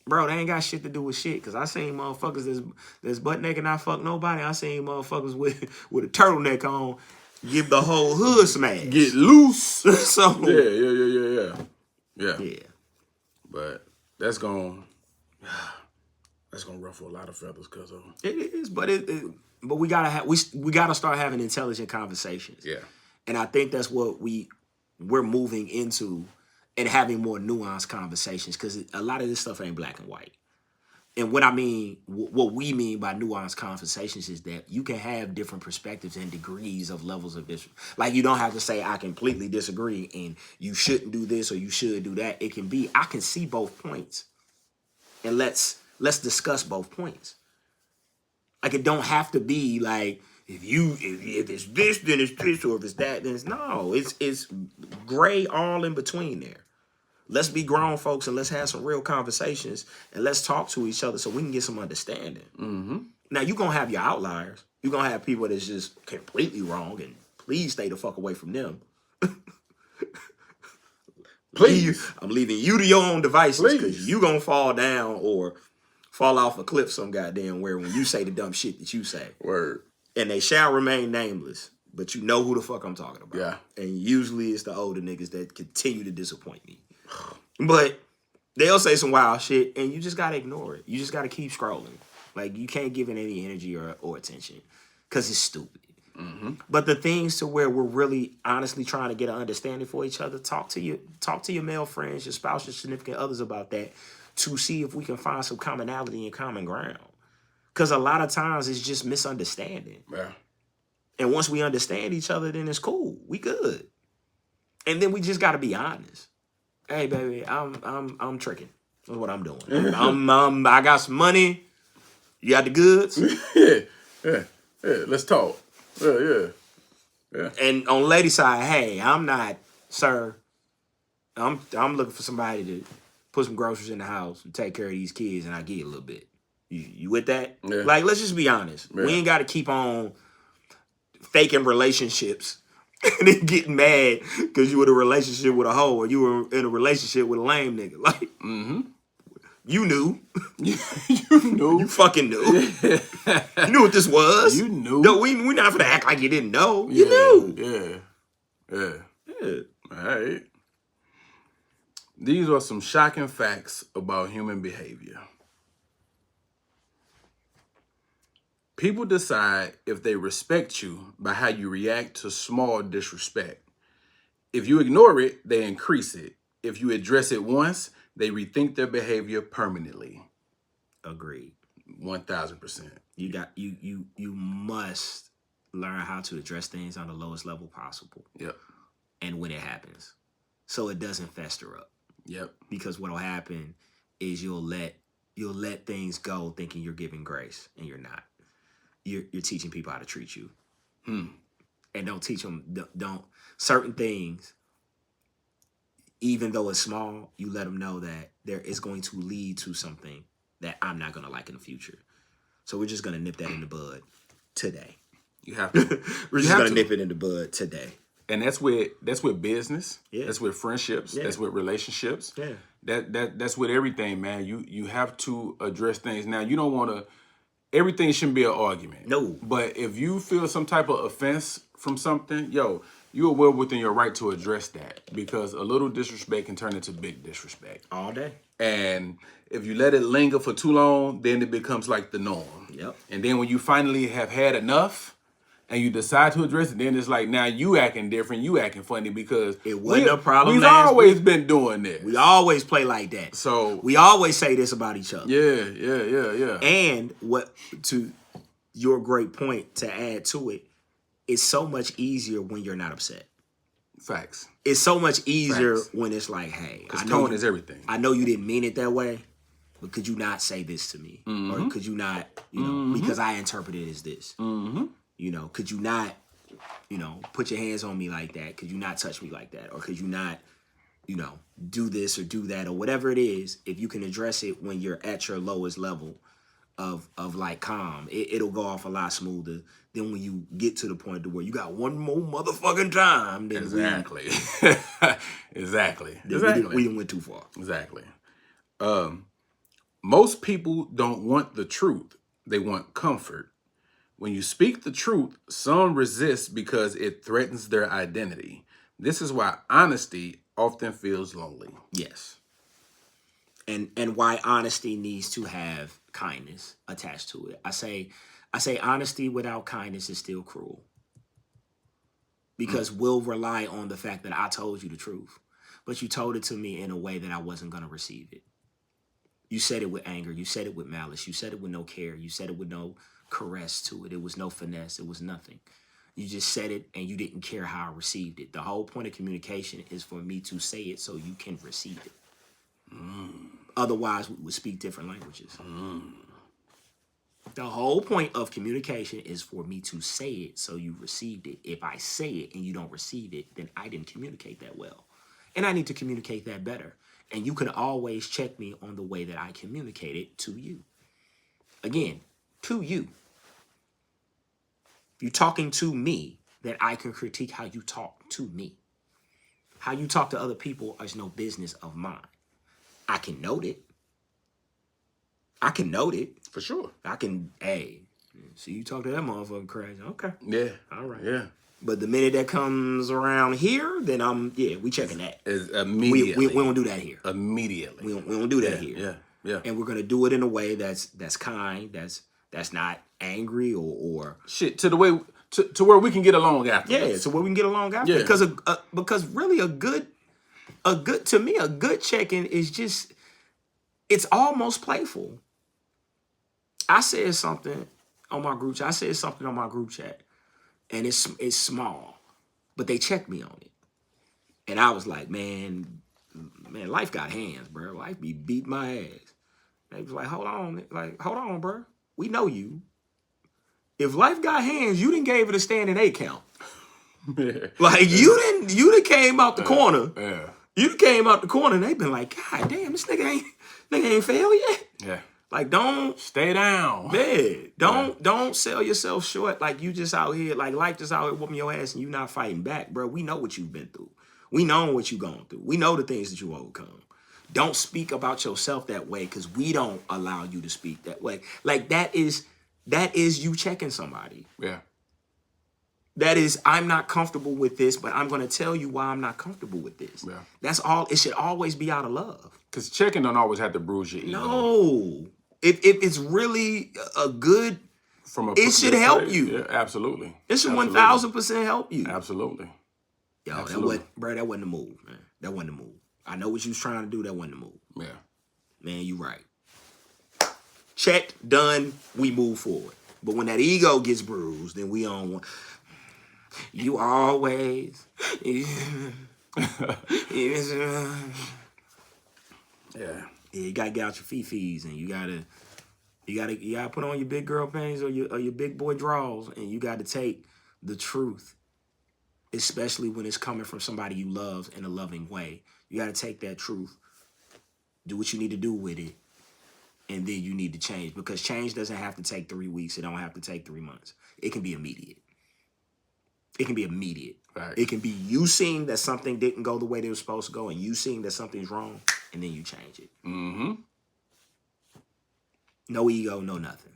Bro, they ain't got shit to do with shit. Cause I seen motherfuckers that's butt naked not fuck nobody. I seen motherfuckers with a turtleneck on give the whole hood smash. Get loose. So Yeah. But that's gonna ruffle a lot of feathers, cuz it is, but but we gotta start having intelligent conversations. Yeah. And I think that's what we're moving into. And having more nuanced conversations because a lot of this stuff ain't black and white. And what I mean, what we mean by nuanced conversations is that you can have different perspectives and degrees of levels of this. Like, you don't have to say, I completely disagree and you shouldn't do this or you should do that. It can be, I can see both points. And let's discuss both points. Like, it don't have to be like, if it's this, then it's this, or if it's that, then it's no. It's gray all in between there. Let's be grown folks and let's have some real conversations and let's talk to each other so we can get some understanding. Mm-hmm. Now, you're going to have your outliers. You're going to have people that's just completely wrong, and please stay the fuck away from them. Please. I'm leaving you to your own devices because you're going to fall down or fall off a cliff some goddamn where when you say the dumb shit that you say. Word. And they shall remain nameless, but you know who the fuck I'm talking about. Yeah. And usually it's the older niggas that continue to disappoint me. But they'll say some wild shit, and you just got to ignore it. You just got to keep scrolling. Like, you can't give it any energy or attention because it's stupid. Mm-hmm. But the things to where we're really honestly trying to get an understanding for each other, talk to your male friends, your spouse, your significant others about that to see if we can find some commonality and common ground. Because a lot of times it's just misunderstanding. Yeah. And once we understand each other, then it's cool. We good. And then we just got to be honest. Hey, baby, I'm tricking. That's what I'm doing. I got some money. You got the goods. Yeah. Let's talk. Yeah. And on the lady side, hey, I'm not, sir. I'm looking for somebody to put some groceries in the house and take care of these kids, and I get a little bit. You with that? Yeah. Like, let's just be honest. Yeah. We ain't got to keep on faking relationships and then getting mad because you were in a relationship with a hoe or you were in a relationship with a lame nigga. Like, you knew. You knew. You fucking knew. You knew what this was. You knew. No, we not gonna act like you didn't know. You knew. Yeah. All right. These are some shocking facts about human behavior. People decide if they respect you by how you react to small disrespect. If you ignore it, they increase it. If you address it once, they rethink their behavior permanently. Agreed. 1000%. You must learn how to address things on the lowest level possible. Yep. And when it happens, so it doesn't fester up. Yep. Because what'll happen is you'll let things go thinking you're giving grace, and you're not. You're teaching people how to treat you. And don't teach them, don't certain things, even though it's small, you let them know that there is going to lead to something that I'm not going to like in the future. So we're just going to nip that in the bud today. You have to. We're just going to nip it in the bud today. And that's with business. Yeah. That's with friendships. Yeah. That's with relationships. Yeah. That's with everything, man. You have to address things. Now, you don't want to. Everything shouldn't be an argument. No. But if you feel some type of offense from something, you are well within your right to address that, because a little disrespect can turn into big disrespect. All day. And if you let it linger for too long, then it becomes like the norm. Yep. And then when you finally have had enough and you decide to address it, then it's like, now you acting different, you acting funny, because it wasn't a problem. We've always been doing this. We always play like that. So we always say this about each other. Yeah. And what, to your great point to add to it, it's so much easier when you're not upset. Facts. It's so much easier when it's like, hey, because tone is everything. I know you didn't mean it that way, but could you not say this to me? Or could you not, because I interpret it as this. Could you not, put your hands on me like that? Could you not touch me like that? Or could you not, do this or do that or whatever it is? If you can address it when you're at your lowest level of like calm, it'll go off a lot smoother than when you get to the point to where you got one more motherfucking time. Then exactly. We went too far. Exactly. Most people don't want the truth. They want comfort. When you speak the truth, some resist because it threatens their identity. This is why honesty often feels lonely. Yes. And why honesty needs to have kindness attached to it. I say honesty without kindness is still cruel. Because we'll rely on the fact that I told you the truth, but you told it to me in a way that I wasn't going to receive it. You said it with anger. You said it with malice. You said it with no care. You said it with no caress to it. It was no finesse. It was nothing. You just said it and you didn't care how I received it. The whole point of communication is for me to say it so you can receive it. Otherwise, we would speak different languages. The whole point of communication is for me to say it so you received it. If I say it and you don't receive it, then I didn't communicate that well. And I need to communicate that better. And you can always check me on the way that I communicate it to you. Again, to you. If you're talking to me, then I can critique how you talk to me. How you talk to other people is no business of mine. I can note it. I can note it. For sure. I can, hey, see you talk to that motherfucker crazy. Okay. Yeah. All right. Yeah. But the minute that comes around here, then we checking that. Immediately. We don't do that here. Immediately. We don't do that here. Yeah. Yeah. And we're gonna do it in a way that's kind, that's not angry or shit to the way to where we can get along after. Yeah, so where we can get along after. Yeah. Because really a good check-in is just, it's almost playful. I said something on my group chat. And it's small, but they checked me on it. And I was like, man, life got hands, bro. Life be beat my ass. They was like, hold on, bro. We know you. If life got hands, you done gave it a standing 8 count. Like you done came out the corner. Yeah. You done came out the corner and they been like, God damn, this nigga ain't failed yet. Yeah. Like, don't stay down. Man, don't sell yourself short. Like, you just out here, like life just out here whooping your ass and you not fighting back, bro. We know what you've been through. We know what you've gone through. We know the things that you overcome. Don't speak about yourself that way because we don't allow you to speak that way. Like, that is you checking somebody. Yeah. That is, I'm not comfortable with this, but I'm going to tell you why I'm not comfortable with this. Yeah. That's all. It should always be out of love. Because checking don't always have to bruise your ego. No. If it's really a good, it should help you. Yeah, absolutely. It should 1,000% help you. Absolutely. Yo, absolutely. That wasn't the move, man. That wasn't the move. I know what you was trying to do. That wasn't the move. Yeah. Man, you right. Checked, done, we move forward. But when that ego gets bruised, then we on one. You always. Yeah. Yeah, you gotta get out your fifis and you gotta put on your big girl panties or your big boy draws, and you gotta take the truth, especially when it's coming from somebody you love in a loving way. You gotta take that truth, do what you need to do with it, and then you need to change, because change doesn't have to take 3 weeks. It don't have to take 3 months. It can be immediate. It can be immediate. Right. It can be you seeing that something didn't go the way they were supposed to go, and you seeing that something's wrong, and then you change it. Mm-hmm. No ego, no nothing.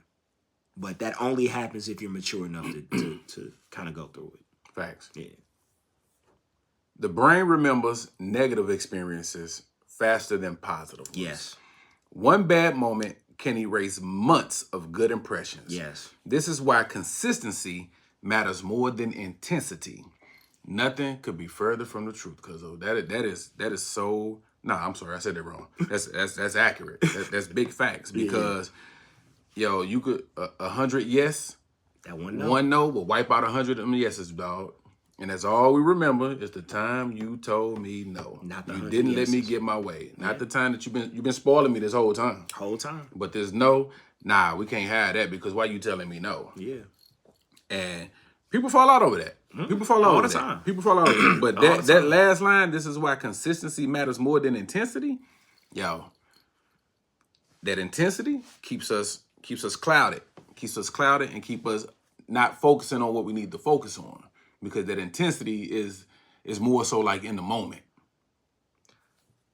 But that only happens if you're mature enough to kind of go through it. Facts. Yeah. The brain remembers negative experiences faster than positive ones. Yes. One bad moment can erase months of good impressions. Yes. This is why consistency matters more than intensity. Nothing could be further from the truth, Cuzzo. That is so. No, I'm sorry, I said that wrong. That's accurate. That's big facts, because yo, you could 100 yes, that one no will wipe out 100 of them yeses, dog. And that's all we remember is the time you told me no. Not the you 100 didn't yeses. let me get my way. Not the time that you've been spoiling me this whole time. But there's no, nah, we can't have that, because why you telling me no? Yeah. And people fall out over that. People fall out over that. People fall out over that. But that last line, this is why consistency matters more than intensity. Yo, that intensity keeps us clouded. Keeps us clouded and keep us not focusing on what we need to focus on. Because that intensity is more so like in the moment.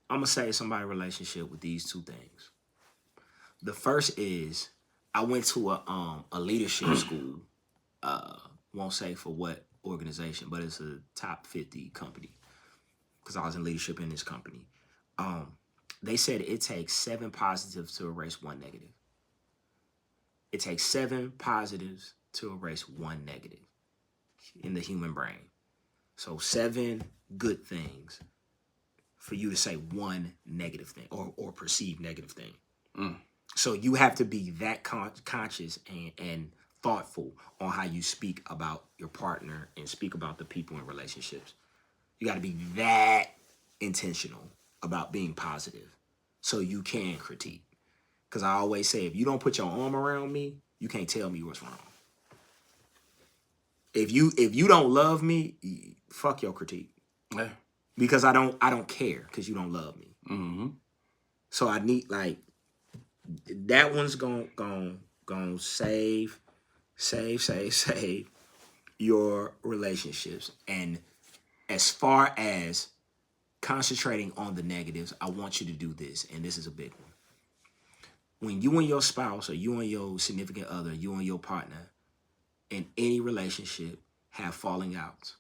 I'm going to save somebody's relationship with these two things. The first is, I went to a leadership school. Won't say for what organization, but it's a top 50 company, because I was in leadership in this company. They said it takes 7 positives to erase 1 negative. It takes 7 positives to erase 1 negative in the human brain. So 7 good things for you to say 1 negative thing or perceived negative thing. So you have to be that conscious and thoughtful on how you speak about your partner and speak about the people in relationships. You got to be that intentional about being positive so you can critique. Because I always say, if you don't put your arm around me, you can't tell me what's wrong. If you don't love me, fuck your critique. Yeah. Because I don't care because you don't love me. Mm-hmm. So I need that one's gonna save your relationships. And as far as concentrating on the negatives, I want you to do this, and this is a big one. When you and your spouse or you and your significant other, you and your partner in any relationship have falling outs,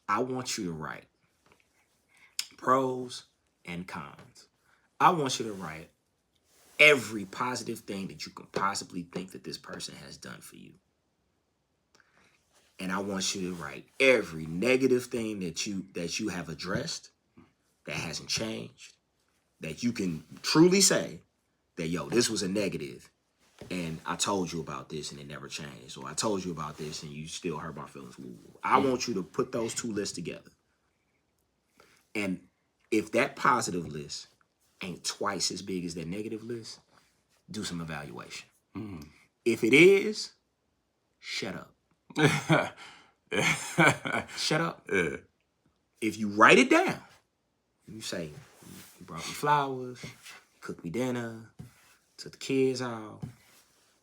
I want you to write pros and cons. I want you to write every positive thing that you can possibly think that this person has done for you. And I want you to write every negative thing that you have addressed that hasn't changed, that you can truly say that, yo, this was a negative and I told you about this and it never changed, or I told you about this and you still hurt my feelings. I want you to put those two lists together. And if that positive list ain't twice as big as that negative list, do some evaluation. If it is, shut up. Shut up. Yeah. If you write it down, you say, you brought me flowers, cooked me dinner, took the kids out,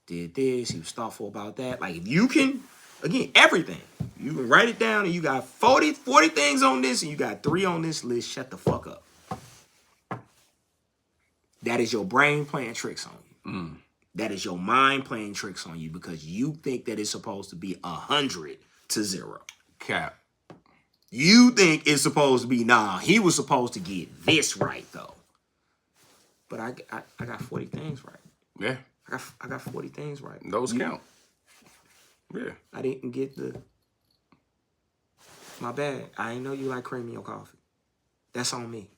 did this, he was thoughtful about that. Like, if you can, again, everything, you can write it down and you got 40 things on this and you got 3 on this list, shut the fuck up. That is your brain playing tricks on you. That is your mind playing tricks on you because you think that it's supposed to be 100 to 0. Cap. You think it's supposed to be, nah, he was supposed to get this right, though. But I got 40 things right. Yeah. I got 40 things right. Those count. Yeah. I didn't get my bad. I didn't know you like cream in your coffee. That's on me.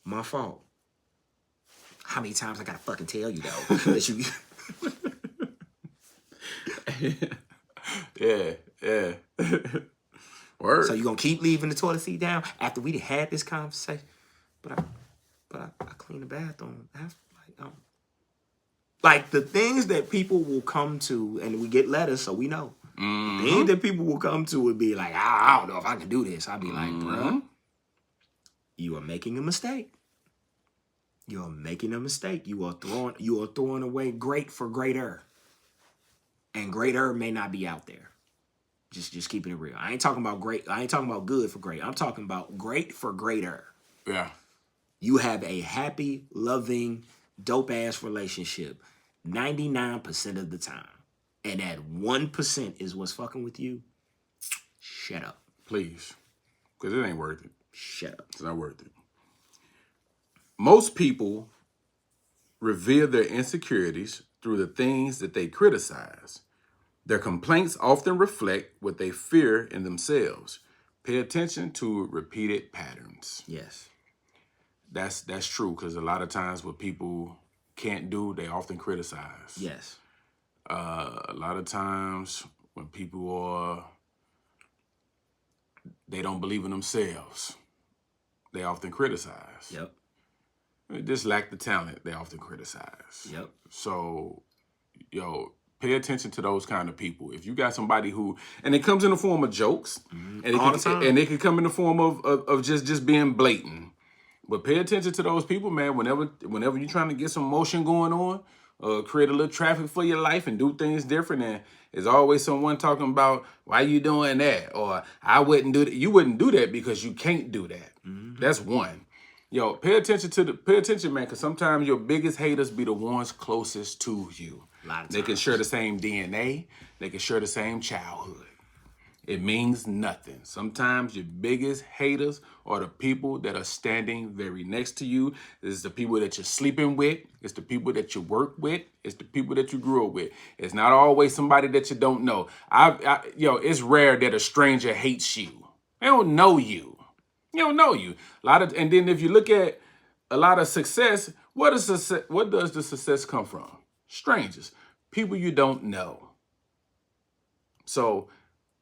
My fault. How many times I gotta fucking tell you, though, that you... Yeah. Word. So you gonna keep leaving the toilet seat down after we had this conversation? But I clean the bathroom. Like the things that people will come to, and we get letters, so we know. The things that people will come to would be like, I don't know if I can do this. I'd be like, bruh, you are making a mistake. You are making a mistake. You are throwing away great for greater. And greater may not be out there. Just keeping it real. I ain't talking about great. I ain't talking about good for great. I'm talking about great for greater. Yeah. You have a happy, loving, dope-ass relationship 99% of the time. And that 1% is what's fucking with you. Shut up. Please. Because it ain't worth it. Shut up. It's not worth it. Most people reveal their insecurities through the things that they criticize. Their complaints often reflect what they fear in themselves. Pay attention to repeated patterns. Yes. That's true, because a lot of times what people can't do, they often criticize. Yes. A lot of times when people they don't believe in themselves, they often criticize. Yep. They just lack the talent, they often criticize. Yep. So, pay attention to those kind of people. If you got somebody who, and it comes in the form of jokes, and it can come in the form of just being blatant. But pay attention to those people, man. Whenever you're trying to get some motion going on, create a little traffic for your life and do things different, and there's always someone talking about, why you doing that? Or I wouldn't do that. You wouldn't do that because you can't do that. That's one. Pay attention, man, because sometimes your biggest haters be the ones closest to you. They can share the same DNA. They can share the same childhood. It means nothing. Sometimes your biggest haters are the people that are standing very next to you. It's the people that you're sleeping with. It's the people that you work with. It's the people that you grew up with. It's not always somebody that you don't know. It's rare that a stranger hates you. They don't know you. You don't know you. And then if you look at a lot of success, What does the success come from? Strangers, people you don't know. So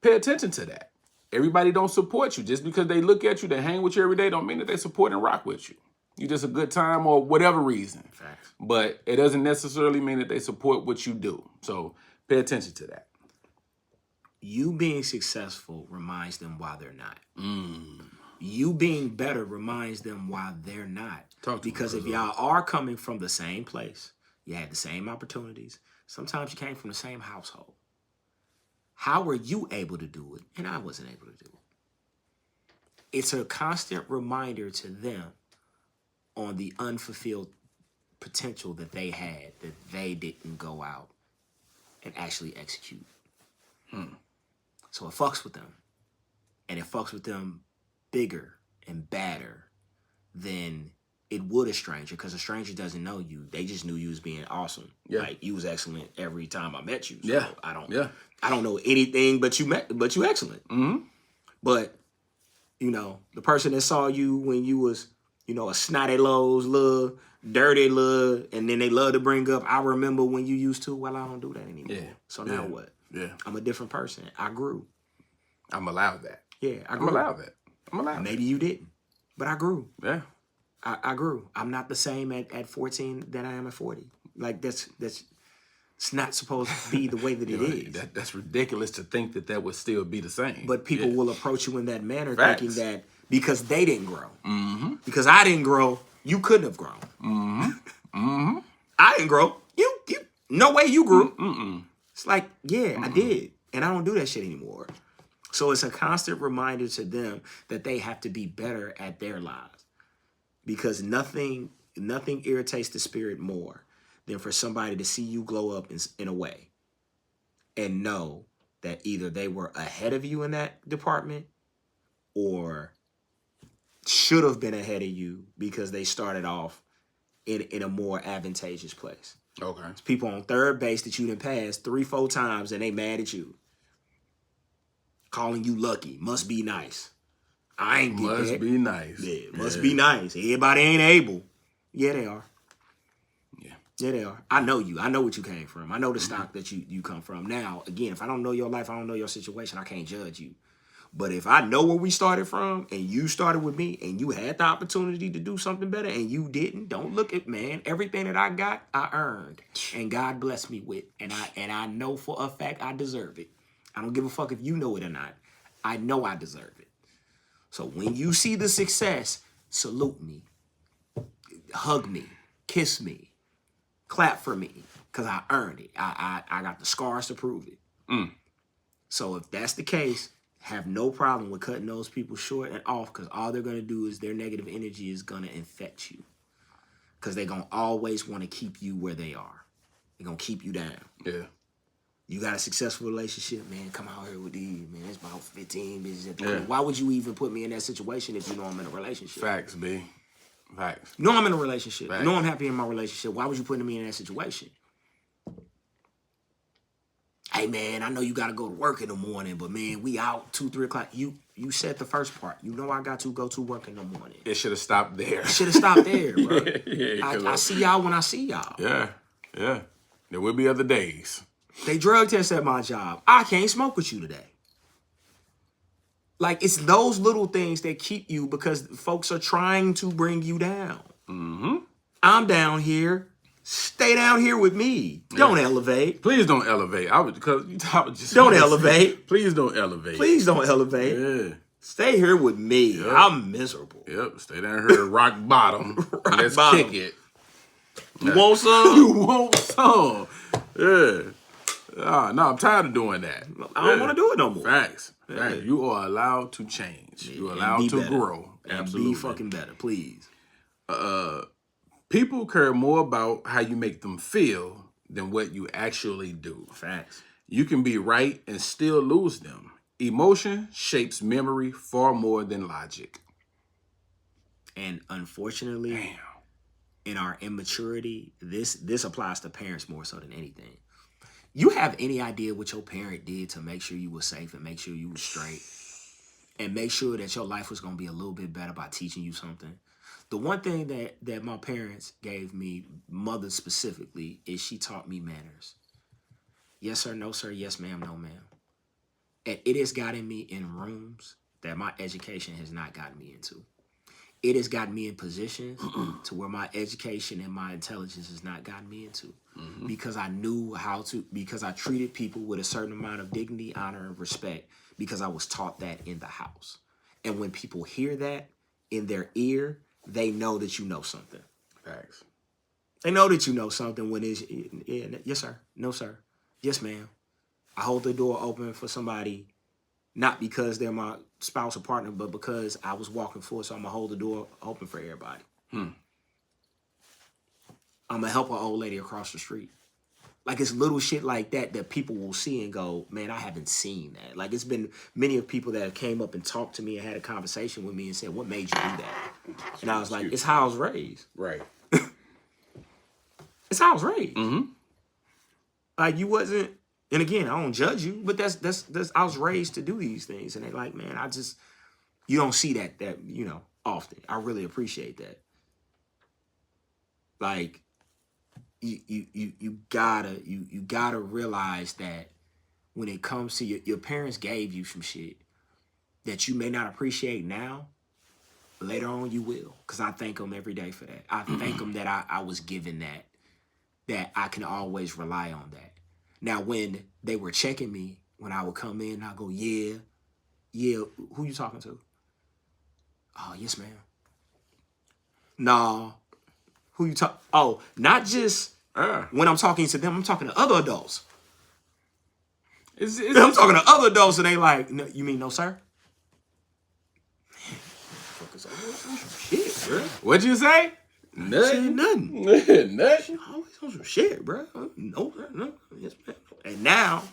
pay attention to that. Everybody don't support you. Just because they look at you, they hang with you every day, don't mean that they support and rock with you. You just a good time or whatever reason. Facts. But it doesn't necessarily mean that they support what you do. So pay attention to that. You being successful reminds them why they're not. You being better reminds them why they're not. Because if y'all are coming from the same place, you had the same opportunities, sometimes you came from the same household. How were you able to do it and I wasn't able to do it? It's a constant reminder to them on the unfulfilled potential that they had that they didn't go out and actually execute. So it fucks with them. And it fucks with them bigger and badder than it would a stranger, because a stranger doesn't know you. They just knew you was being awesome. Yeah. Like, you was excellent every time I met you. So Yeah. I don't know anything but you excellent. But, you know, the person that saw you when you was, you know, a snotty Lowe's little, dirty little, and then they love to bring up, I remember when you used to, well, I don't do that anymore. Yeah. So now what? Yeah. I'm a different person. I grew. I'm allowed that. Yeah, I I'm grew. allowed that. I'm allowed Maybe you didn't, but I grew. that. Yeah. I grew. I'm not the same at 14 that I am at 40. Like, that's it's not supposed to be the way that it is. That's ridiculous to think that would still be the same. But people will approach you in that manner, Facts. thinking that because they didn't grow. Because I didn't grow, you couldn't have grown. I didn't grow. You no way you grew. It's like, yeah, I did. And I don't do that shit anymore. So it's a constant reminder to them that they have to be better at their lives. Because nothing irritates the spirit more than for somebody to see you glow up in a way and know that either they were ahead of you in that department or should have been ahead of you because they started off in a more advantageous place. Okay. It's people on third base that you done passed 3-4 times and they mad at you. Calling you lucky. Must be nice. I ain't get that. Must be nice. Yeah, must be nice. Everybody ain't able. Yeah, they are. Yeah, they are. I know you. I know what you came from. I know the stock that you come from. Now, again, if I don't know your life, I don't know your situation, I can't judge you. But if I know where we started from and you started with me and you had the opportunity to do something better and you didn't, don't look at, man, everything that I got, I earned. And God blessed me with. And I know for a fact I deserve it. I don't give a fuck if you know it or not. I know I deserve it. So when you see the success, salute me, hug me, kiss me, clap for me, because I earned it. I got the scars to prove it. So if that's the case, have no problem with cutting those people short and off, because all they're going to do is their negative energy is going to infect you. Because they're going to always want to keep you where they are. They're going to keep you down. Yeah. You got a successful relationship, man, come out here with these, man. It's about 15 bitches. Yeah. Why would you even put me in that situation if you know I'm in a relationship? Facts, B. Facts. You know I'm in a relationship. Facts. You know I'm happy in my relationship. Why would you put me in that situation? Hey, man, I know you got to go to work in the morning, but, man, we out 2-3 o'clock. You said the first part. You know I got to go to work in the morning. It should have stopped there. It should have stopped there, bro. Yeah, I see y'all when I see y'all. Yeah. Yeah. There will be other days. They drug test at my job. I can't smoke with you today. Like, it's those little things that keep you, because folks are trying to bring you down. I'm down here. Stay down here with me. Don't elevate. Please don't elevate. I was just Don't elevate. Please don't elevate. Please don't elevate. Yeah. Stay here with me. Yep. I'm miserable. Yep. Stay down here at rock bottom. Let's bottom. kick it. You want some? You want some? Yeah. No, I'm tired of doing that. I don't want to do it no more. Facts. Facts. You are allowed to change. You're allowed to grow. Absolutely. Be fucking better, please. People care more about how you make them feel than what you actually do. Facts. You can be right and still lose them. Emotion shapes memory far more than logic. And unfortunately, in our immaturity, this applies to parents more so than anything. You have any idea what your parent did to make sure you were safe and make sure you were straight and make sure that your life was going to be a little bit better by teaching you something? The one thing that my parents gave me, mother specifically, is she taught me manners. Yes, sir, no, sir, yes, ma'am, no, ma'am. And it has gotten me in rooms that my education has not gotten me into. It has gotten me in positions to where my education and my intelligence has not gotten me into. Because I knew how to, because I treated people with a certain amount of dignity, honor, and respect, because I was taught that in the house. And when people hear that in their ear, they know that you know something. Facts. They know that you know something when it's, yes, sir, no, sir, yes, ma'am. I hold the door open for somebody, not because they're my spouse or partner, but because I was walking forward, so I'm going to hold the door open for everybody. I'm going to help an old lady across the street. Like, it's little shit like that that people will see and go, man, I haven't seen that. Like, it's been many of people that came up and talked to me and had a conversation with me and said, what made you do that? And I was like, it's how I was raised. Right. It's how I was raised. Like, you wasn't, and again, I don't judge you, but that's I was raised to do these things. And they like, man, you don't see that, you know, often. I really appreciate that. Like, you gotta realize that when it comes to your parents gave you some shit that you may not appreciate now, later on you will. Because I thank them every day for that. I thank them that I was given that I can always rely on that. Now, when they were checking me, when I would come in, I go, yeah, who you talking to? Oh, yes, ma'am. Nah, who you talk? Oh, not just when I'm talking to them, I'm talking to other adults. I'm talking to other adults, and they like, no, you mean no, sir? Shit, bro. What'd you say? Nothing. Nothing. Always on some shit, bro. No, yes, man. And now,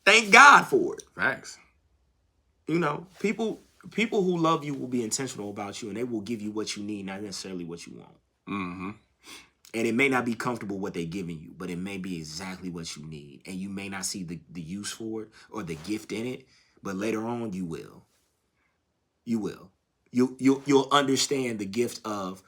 thank God for it. Facts. You know, people who love you will be intentional about you, and they will give you what you need, not necessarily what you want. And it may not be comfortable what they're giving you, but it may be exactly what you need. And you may not see the use for it or the gift in it, but later on you will. You will. You'll understand the gift of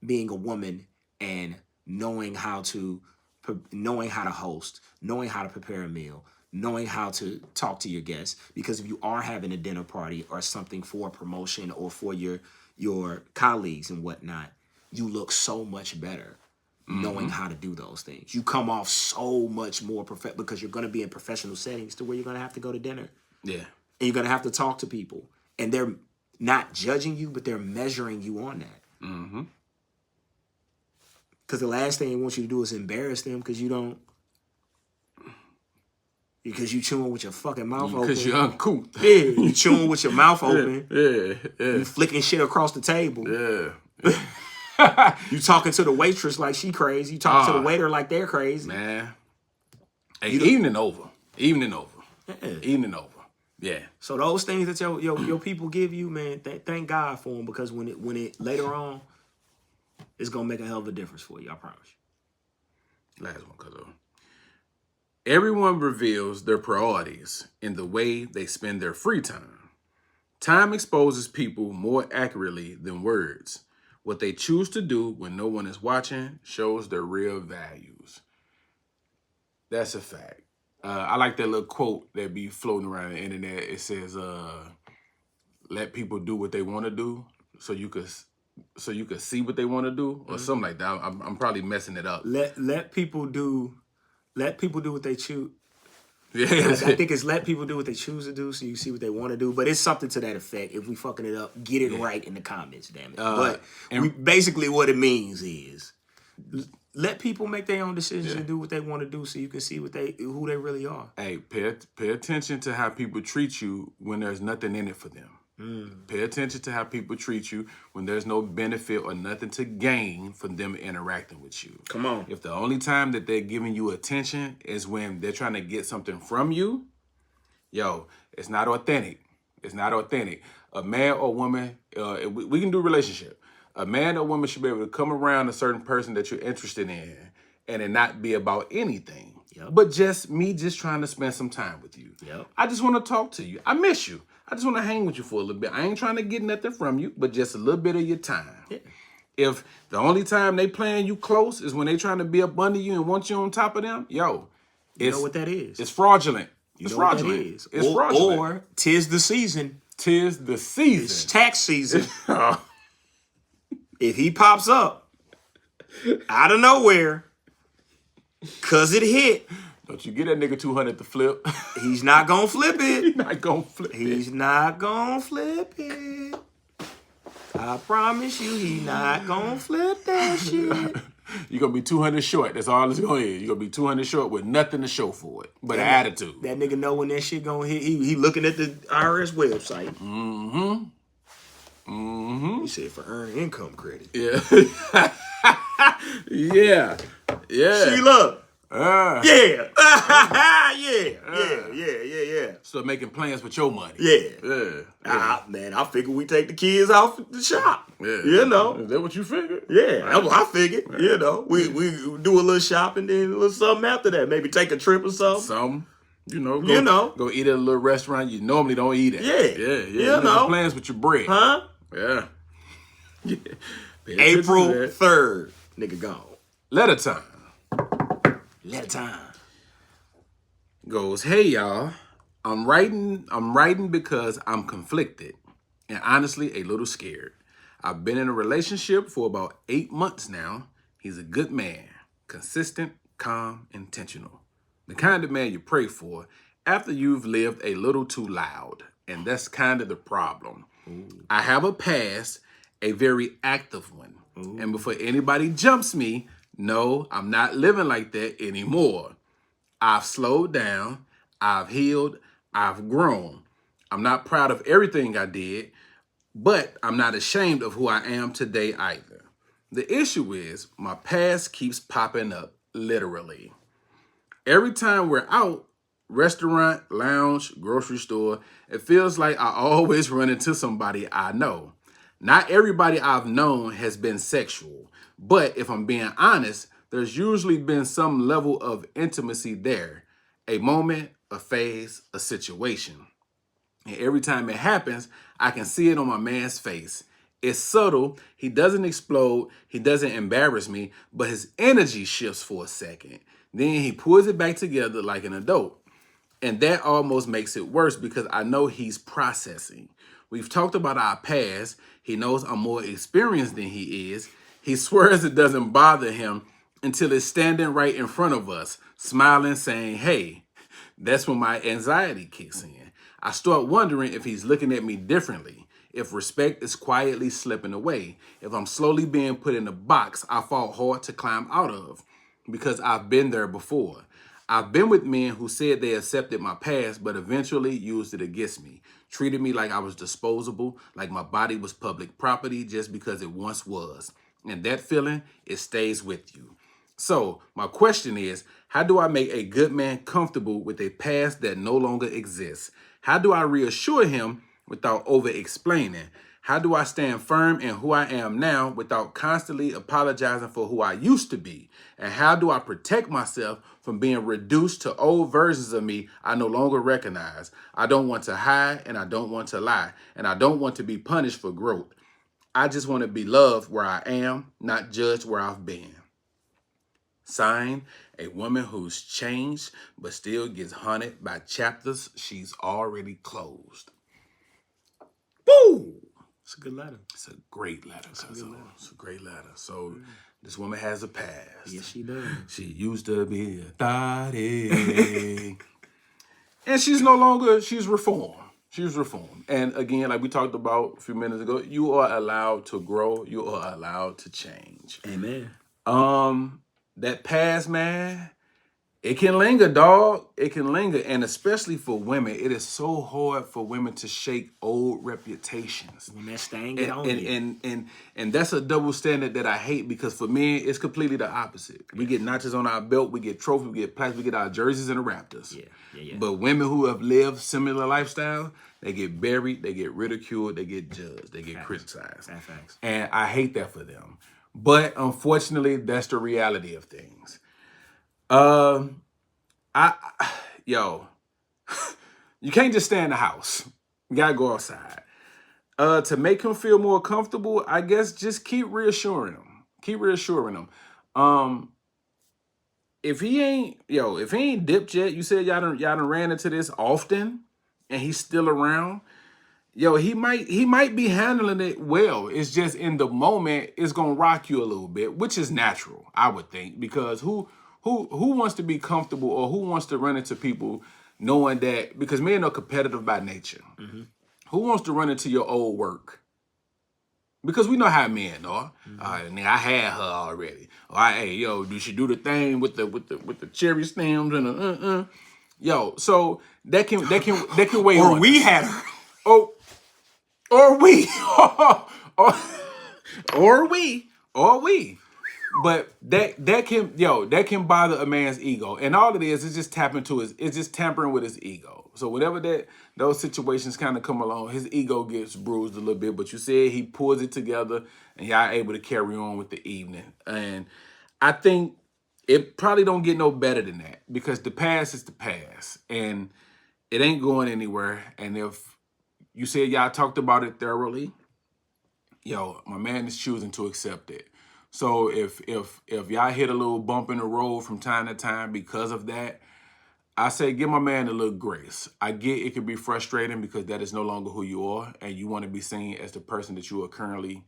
being a woman and knowing how to host, knowing how to prepare a meal, knowing how to talk to your guests. Because if you are having a dinner party or something for a promotion or for your colleagues and whatnot, you look so much better knowing how to do those things. You come off so much more because you're going to be in professional settings to where you're going to have to go to dinner. Yeah. And you're going to have to talk to people. And they're not judging you, but they're measuring you on that. Because the last thing they want you to do is embarrass them because you chewing with your fucking mouth open. Because you're uncouth. Yeah, you chewing with your mouth open. Yeah. You flicking shit across the table. Yeah. You talking to the waitress like she crazy. You talking to the waiter like they're crazy. Man. Hey, evening over. Yeah. Evening over. Yeah. So those things that your people give you, man, thank God for them, because when it later on, it's gonna make a hell of a difference for you. I promise you. Last one, Cuzzo. Everyone reveals their priorities in the way they spend their free time. Time exposes people more accurately than words. What they choose to do when no one is watching shows their real values. That's a fact. I like that little quote that be floating around the internet. It says, let people do what they want to do so you could see what they want to do, or something like that. I'm probably messing it up. Let people do what they choose. Yeah, I think it's let people do what they choose to do so you see what they want to do. But it's something to that effect. If we fucking it up, get it right in the comments, damn it. Basically what it means is let people make their own decisions and do what they want to do so you can see who they really are. Hey, pay attention to how people treat you when there's nothing in it for them. Pay attention to how people treat you when there's no benefit or nothing to gain from them interacting with you. Come on. If the only time that they're giving you attention is when they're trying to get something from you, it's not authentic. It's not authentic. A man or woman, we can do relationship. A man or woman should be able to come around a certain person that you're interested in and it not be about anything. But just trying to spend some time with you. I just want to talk to you. I miss you. I just want to hang with you for a little bit. I ain't trying to get nothing from you, but just a little bit of your time. Yeah. If the only time they playing you close is when they trying to be up under you and want you on top of them, yo, you know what that is. It's fraudulent. It's fraudulent. What that is. It's fraudulent. Or 'tis the season. 'Tis the season. It's tax season. If he pops up out of nowhere, cause it hit. Don't you get that nigga 200 to flip. He's not gonna flip it. He's not gonna flip it. He's not gonna flip it. I promise you, he not gonna flip that shit. You're gonna be 200 short. That's all it's gonna is. You're gonna be 200 short with nothing to show for it, but an attitude. That nigga know when that shit gonna hit. He looking at the IRS website. He said for earned income credit. Yeah. Yeah. Sheila. Yeah. Yeah. Start making plans with your money. Yeah. Man, I figure we take the kids out the shop. Yeah. You know. Is that what you figured? Yeah, that's what I figured. You know, we do a little shopping, then a little something after that. Maybe take a trip or something. Something. Go eat at a little restaurant you normally don't eat at. Yeah. You know. Plans with your bread. Huh? Yeah. April 3rd. Nigga gone. Letter time. Goes, hey y'all, I'm writing because I'm conflicted and honestly a little scared. I've been in a relationship for about 8 months now. He's a good man, consistent, calm, intentional. The kind of man you pray for after you've lived a little too loud. And that's kind of the problem. Ooh. I have a past, a very active one. Ooh. And before anybody jumps me, no, I'm not living like that anymore. I've slowed down, I've healed, I've grown. I'm not proud of everything I did, but I'm not ashamed of who I am today either. The issue is my past keeps popping up, literally. Every time we're out, restaurant, lounge, grocery store, it feels like I always run into somebody I know. Not everybody I've known has been sexual, but if I'm being honest, there's usually been some level of intimacy there. A moment, a phase, a situation. And every time it happens, I can see it on my man's face. It's subtle. He doesn't explode. He doesn't embarrass me, but his energy shifts for a second. Then he pulls it back together like an adult. And that almost makes it worse because I know he's processing. We've talked about our past. He knows I'm more experienced than he is. He swears it doesn't bother him until it's standing right in front of us, smiling, saying, hey. That's when my anxiety kicks in. I start wondering if he's looking at me differently, if respect is quietly slipping away, if I'm slowly being put in a box I fought hard to climb out of, because I've been there before. I've been with men who said they accepted my past, but eventually used it against me, treated me like I was disposable, like my body was public property just because it once was. And that feeling, it stays with you. So my question is, how do I make a good man comfortable with a past that no longer exists? How do I reassure him without over-explaining? How do I stand firm in who I am now without constantly apologizing for who I used to be? And how do I protect myself from being reduced to old versions of me I no longer recognize? I don't want to hide and I don't want to lie. And I don't want to be punished for growth. I just want to be loved where I am, not judged where I've been. Signed, a woman who's changed but still gets haunted by chapters she's already closed. Woo! It's a good letter. It's a great letter. It's a great letter. So this woman has a past. Yes, she does. She used to be a thotty. And she's no longer, she's reformed. She's reformed. And again, like we talked about a few minutes ago, you are allowed to grow. You are allowed to change. Amen. That past, man, it can linger, dog. It can linger. And especially for women, it is so hard for women to shake old reputations. When that stain get on you. And that's a double standard that I hate because for men, it's completely the opposite. We get notches on our belt, we get trophies, we get plaques, we get our jerseys and the Raptors. Yeah. But women who have lived similar lifestyle, they get buried, they get ridiculed, they get judged, they get criticized. Facts. And I hate that for them. But unfortunately, that's the reality of things. You can't just stay in the house. You gotta go outside. To make him feel more comfortable, I guess just keep reassuring him. Keep reassuring him. If he ain't dipped yet, you said y'all done ran into this often, and he's still around. He might be handling it well. It's just in the moment, it's gonna rock you a little bit, which is natural, I would think, because who wants to be comfortable or who wants to run into people knowing that, because men are competitive by nature. Mm-hmm. Who wants to run into your old work? Because we know how men are. Mm-hmm. I had her already. Hey, did she do the thing with the cherry stems and the so that can weigh on. Or we had her. Oh, or we, or we. But that can bother a man's ego, and all it is just it's just tampering with his ego. So whenever those situations kind of come along, his ego gets bruised a little bit. But you said he pulls it together, and y'all able to carry on with the evening. And I think it probably don't get no better than that, because the past is the past, and it ain't going anywhere. And if you said y'all talked about it thoroughly, my man is choosing to accept it. So if y'all hit a little bump in the road from time to time because of that, I say give my man a little grace. I get it can be frustrating because that is no longer who you are, and you want to be seen as the person that you are currently,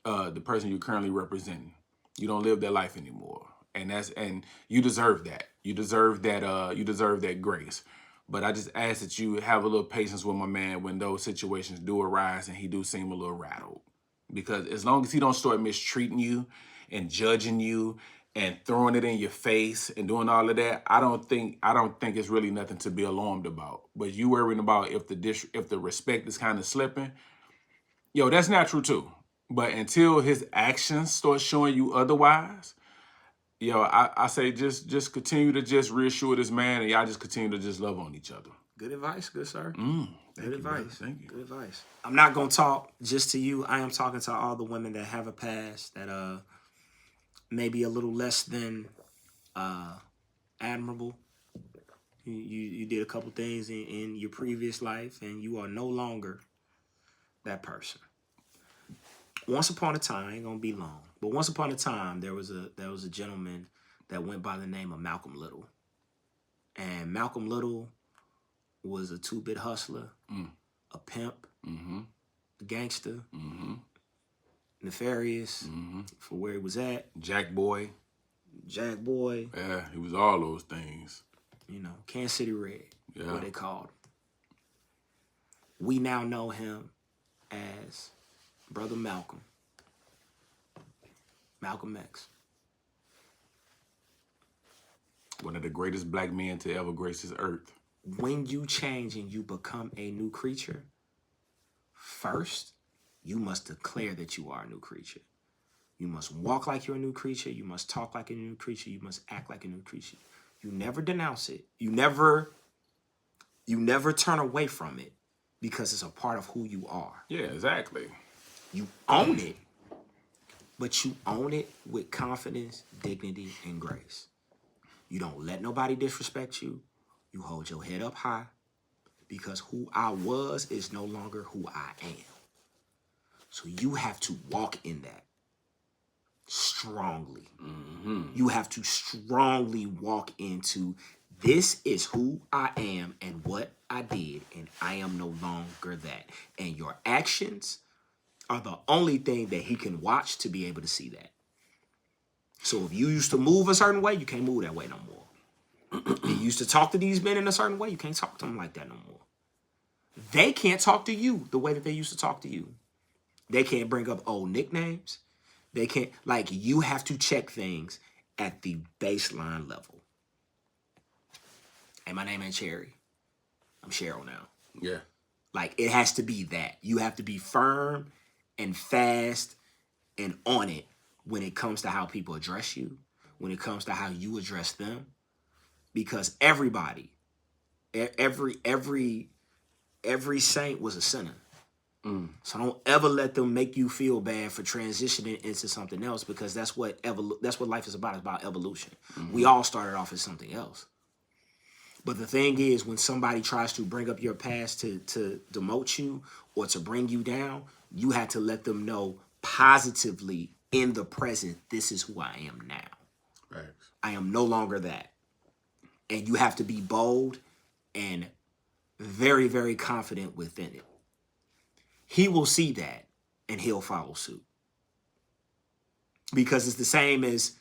the person you're currently representing. You don't live that life anymore, and you deserve that. You deserve that. You deserve that grace. But I just ask that you have a little patience with my man when those situations do arise and he do seem a little rattled. Because as long as he don't start mistreating you and judging you and throwing it in your face and doing all of that, I don't think it's really nothing to be alarmed about. But you worrying about if the respect is kind of slipping, that's natural too. But until his actions start showing you otherwise, I say just continue to just reassure this man, and y'all just continue to just love on each other. Good advice, good sir. Good advice. Thank you. Good advice. I'm not gonna talk just to you. I am talking to all the women that have a past that maybe a little less than admirable. You did a couple things in your previous life, and you are no longer that person. Once upon a time, ain't gonna be long, but once upon a time, there was a gentleman that went by the name of Malcolm Little, and Malcolm Little was a two-bit hustler, a pimp, a gangster, nefarious for where he was at. Jack boy. Yeah, he was all those things. Kansas City Red, what they called him. We now know him as Brother Malcolm. Malcolm X. One of the greatest black men to ever grace this earth. When you change and you become a new creature, first, you must declare that you are a new creature. You must walk like you're a new creature. You must talk like a new creature. You must act like a new creature. You never denounce it. You never turn away from it because it's a part of who you are. Yeah, exactly. You own it, but you own it with confidence, dignity, and grace. You don't let nobody disrespect you. You hold your head up high, because who I was is no longer who I am. So you have to walk in that strongly. You have to strongly walk into, this is who I am and what I did, and I am no longer that. And your actions are the only thing that he can watch to be able to see that. So if you used to move a certain way, you can't move that way no more. You used to talk to these men in a certain way, you can't talk to them like that no more. They can't talk to you the way that they used to talk to you. They can't bring up old nicknames. They can't, you have to check things at the baseline level. Hey, my name ain't Cherry. I'm Cheryl now. Yeah. It has to be that. You have to be firm and fast and on it when it comes to how people address you, when it comes to how you address them. Because everybody, every saint was a sinner. So don't ever let them make you feel bad for transitioning into something else, because that's what life is about. It's about evolution. We all started off as something else. But the thing is, when somebody tries to bring up your past to demote you or to bring you down, you have to let them know positively in the present, this is who I am now. Right. I am no longer that. And you have to be bold and very, very confident within it. He will see that and he'll follow suit. Because it's the same as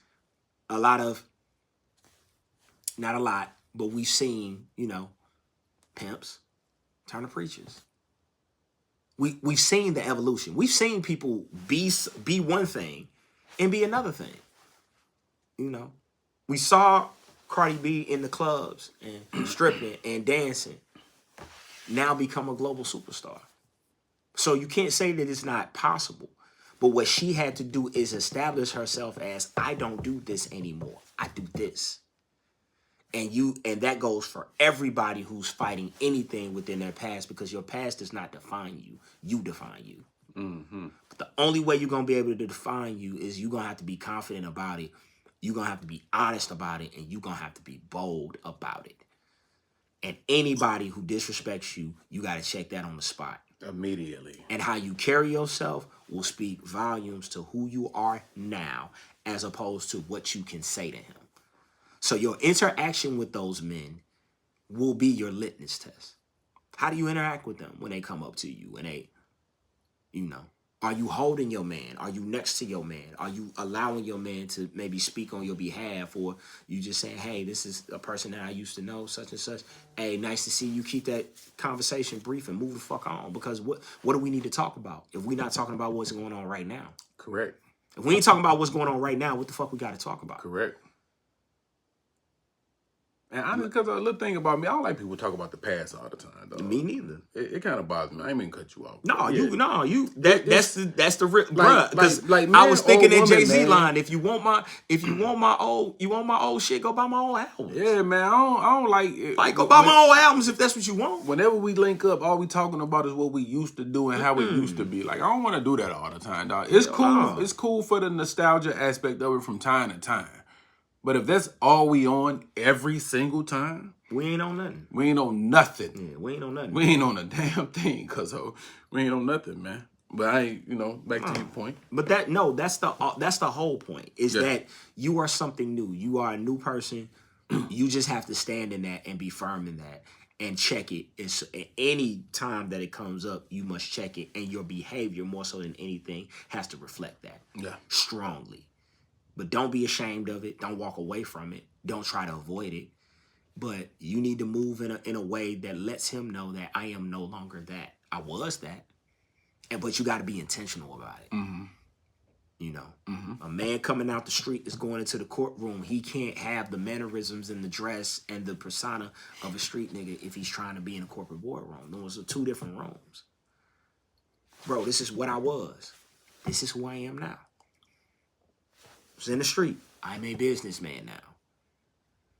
a lot of, not a lot, but we've seen, pimps turn to preachers. We've seen the evolution. We've seen people be one thing and be another thing. We saw Cardi B in the clubs and stripping and dancing now become a global superstar. So you can't say that it's not possible. But what she had to do is establish herself as, I don't do this anymore. I do this. And that goes for everybody who's fighting anything within their past, because your past does not define you. You define you. Mm-hmm. But the only way you're going to be able to define you is you're going to have to be confident about it. You're going to have to be honest about it. And you're going to have to be bold about it. And anybody who disrespects you, you got to check that on the spot. Immediately. And how you carry yourself will speak volumes to who you are now, as opposed to what you can say to him. So your interaction with those men will be your litmus test. How do you interact with them when they come up to you and they, are you holding your man? Are you next to your man? Are you allowing your man to maybe speak on your behalf? Or you just saying, hey, this is a person that I used to know, such and such. Hey, nice to see you. Keep that conversation brief and move the fuck on. Because what do we need to talk about if we're not talking about what's going on right now? Correct. If we ain't talking about what's going on right now, what the fuck we got to talk about? Correct. And honestly, because a little thing about me, I don't like people talk about the past all the time, though. Me neither. It kind of bothers me. I ain't mean to cut you off. That's the real, bruh. Because like I was thinking that woman, Jay-Z man. line. If you want my old shit, go buy my old albums. Yeah, man. I don't like it. Like, go buy my old albums if that's what you want. Whenever we link up, all we talking about is what we used to do and how it used to be. Like, I don't want to do that all the time, dog. It's cool. No. It's cool for the nostalgia aspect of it from time to time. But if that's all we on every single time, we ain't on nothing. We ain't on nothing. Yeah, we ain't on nothing. We ain't on a damn thing, cuz we ain't on nothing, man. But I ain't, back to your point. But that's the whole point. Is that you are something new. You are a new person. You just have to stand in that and be firm in that and check it. It's any time that it comes up, you must check it, and your behavior more so than anything has to reflect that. Yeah. Strongly. But don't be ashamed of it. Don't walk away from it. Don't try to avoid it. But you need to move in a way that lets him know that I am no longer that. I was that. But you got to be intentional about it. Mm-hmm. A man coming out the street is going into the courtroom. He can't have the mannerisms and the dress and the persona of a street nigga if he's trying to be in a corporate boardroom. Those are two different rooms. Bro, this is what I was. This is who I am now. I was in the street. I'm a businessman now.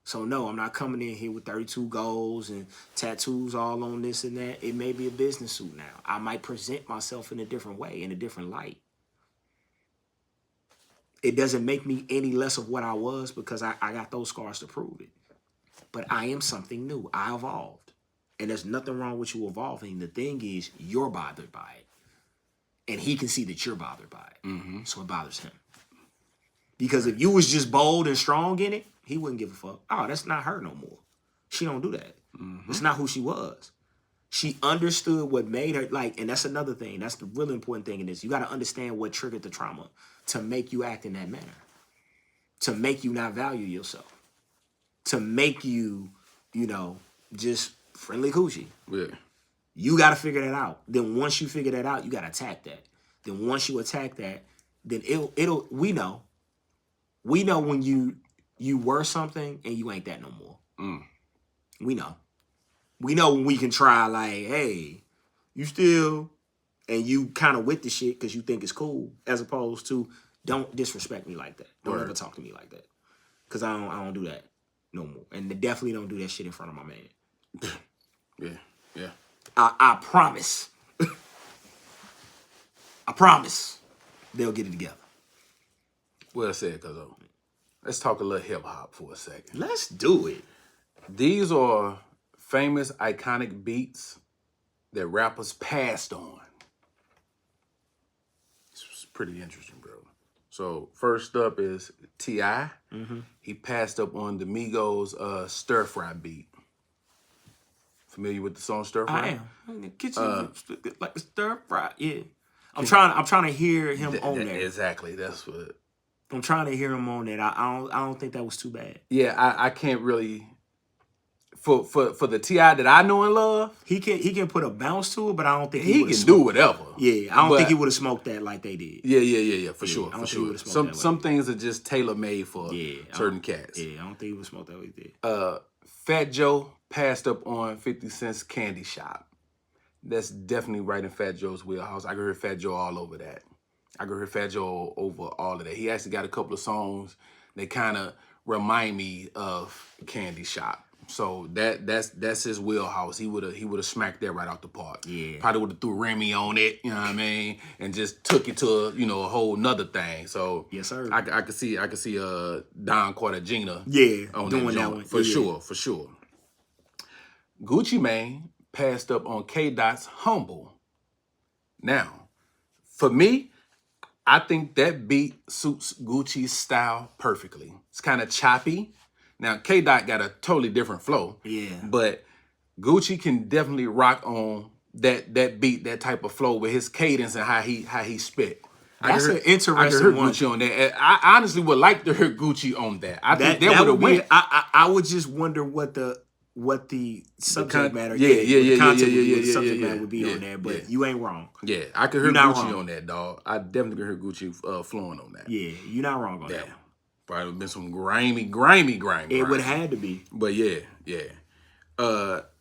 So no, I'm not coming in here with 32 goals and tattoos all on this and that. It may be a business suit now. I might present myself in a different way, in a different light. It doesn't make me any less of what I was because I got those scars to prove it. But I am something new. I evolved. And there's nothing wrong with you evolving. The thing is, you're bothered by it. And he can see that you're bothered by it. Mm-hmm. So it bothers him. Because if you was just bold and strong in it, he wouldn't give a fuck. Oh, that's not her no more. She don't do that. Mm-hmm. It's not who she was. She understood what made her, and that's another thing. That's the really important thing in this. You got to understand what triggered the trauma to make you act in that manner. To make you not value yourself. To make you, just friendly coochie. Yeah. You got to figure that out. Then once you figure that out, you got to attack that. Then once you attack that, then we know. We know when you were something and you ain't that no more. Mm. We know. We know when we can try hey, you still, and you kind of with the shit because you think it's cool, as opposed to don't disrespect me like that. Don't ever talk to me like that. Because I don't do that no more. And they definitely don't do that shit in front of my man. Yeah. I promise. I promise they'll get it together. Well said, Cuzzo. Let's talk a little hip hop for a second. Let's do it. These are famous, iconic beats that rappers passed on. It's pretty interesting, bro. So first up is T.I. He passed up on the Migos Stir Fry beat. Familiar with the song Stir Fry? I am. In the kitchen, like a stir fry. Yeah. I'm trying to hear him on there. Exactly. That's what. I'm trying to hear him on that. I don't think that was too bad. Yeah, I can't really. For the T.I. that I know and love, He can put a bounce to it, but I don't think he can do whatever. Yeah, I don't think he would have smoked that like they did. Yeah, for sure, I don't for think he sure. would've smoked Some things are just tailor made for certain cats. Yeah, I don't think he would have smoked that way he did. Fat Joe passed up on 50 Cent's Candy Shop. That's definitely right in Fat Joe's wheelhouse. I could hear Fat Joe all over that. I could hear Fat Joe over all of that. He actually got a couple of songs that kind of remind me of Candy Shop. So that's his wheelhouse. He would have smacked that right out the park. Yeah. Probably would have threw Remy on it, you know what I mean, and just took it to a whole nother thing. So yes, sir. I could see Don Cartagena on doing that one for sure. Gucci Mane passed up on K Dot's Humble. Now, for me, I think that beat suits Gucci's style perfectly. It's kind of choppy. Now, K Dot got a totally different flow. Yeah. But Gucci can definitely rock on that beat, that type of flow with his cadence and how he spit. That's an interesting I could hear one. Gucci on that. I honestly would like to hear Gucci on that. I think that would have went. I would just wonder what the subject matter. Subject matter would be on there, but you ain't wrong. Yeah, I could hear Gucci on that, dog. I definitely could hear Gucci flowing on that. Yeah, you're not wrong on that. Probably been some grimy. It would have had to be. But yeah.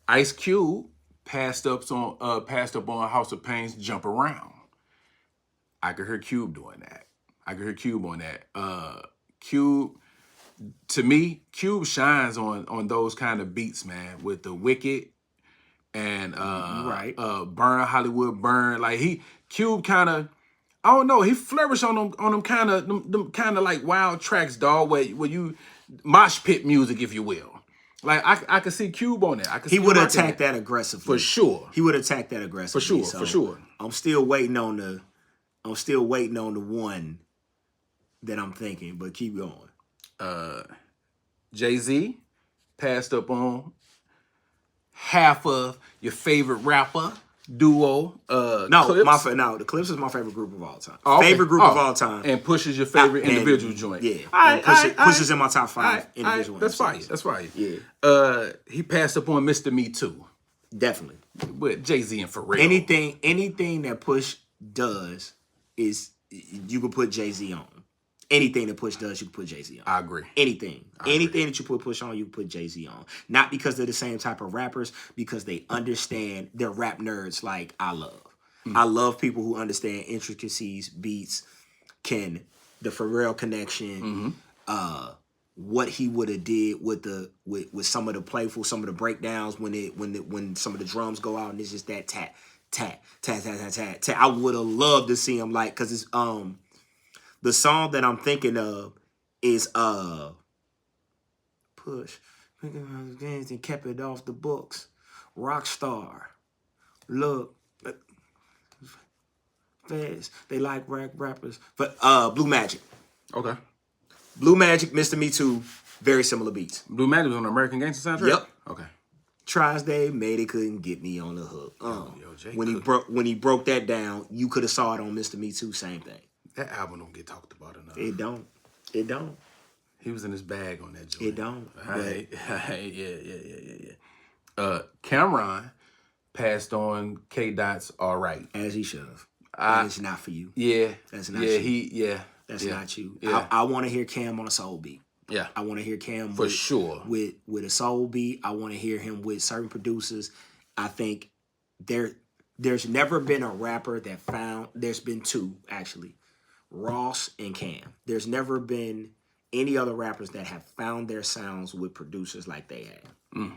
Ice Cube passed up on House of Pain's Jump Around. I could hear Cube doing that. I could hear Cube on that. Cube, to me, Cube shines on those kind of beats, man, with the Wicked and Burn, Hollywood Burn. Like Cube kind of, I don't know, he flourished on them kind of like wild tracks, dog, where you mosh pit music, if you will. Like I could see Cube on that. He would attack that aggressively. For sure. He would attack that aggressively. For sure. I'm still waiting on the one that I'm thinking, but keep going. Jay-Z passed up on half of your favorite rapper duo. Clips. The Clips is my favorite group of all time. Of all time. And Pusha's your favorite individual joint. Yeah. Pusha's in my top 5 individual. That's fire. Yeah. He passed up on Mr. Me Too. Definitely. With Jay-Z and Pharrell. Anything that Push does is you can put Jay-Z on. Anything that Push does, you can put Jay-Z on. I agree. Anything that you put Push on, you can put Jay-Z on. Not because they're the same type of rappers, because they understand. They're rap nerds like I love. I love people who understand intricacies, beats, the Pharrell connection, what he would have did with some of the playful, some of the breakdowns when some of the drums go out and it's just that tat, tat, tat, tat, tat, tat, tat. I would have loved to see him because it's the song that I'm thinking of is Push. And kept it off the books. Rockstar. Look. Fast. They like rappers. But Blue Magic. Okay. Blue Magic, Mr. Me Too, very similar beats. Blue Magic was on the American Gangster soundtrack? Yep. Okay. Tries they made it, couldn't get me on the hook. When he broke that down, you could have saw it on Mr. Me Too, same thing. That album don't get talked about enough. It don't. He was in his bag on that joint. It don't. Yeah. Cameron passed on K Dot's All Right. As he should have. It's not for you. Yeah. That's not you. That's not you. Yeah. I want to hear Cam on a soul beat. Yeah. I want to hear Cam for sure with a soul beat. I want to hear him with certain producers. I think there's never been a rapper that found. There's been two actually. Ross and Cam. There's never been any other rappers that have found their sounds with producers like they have.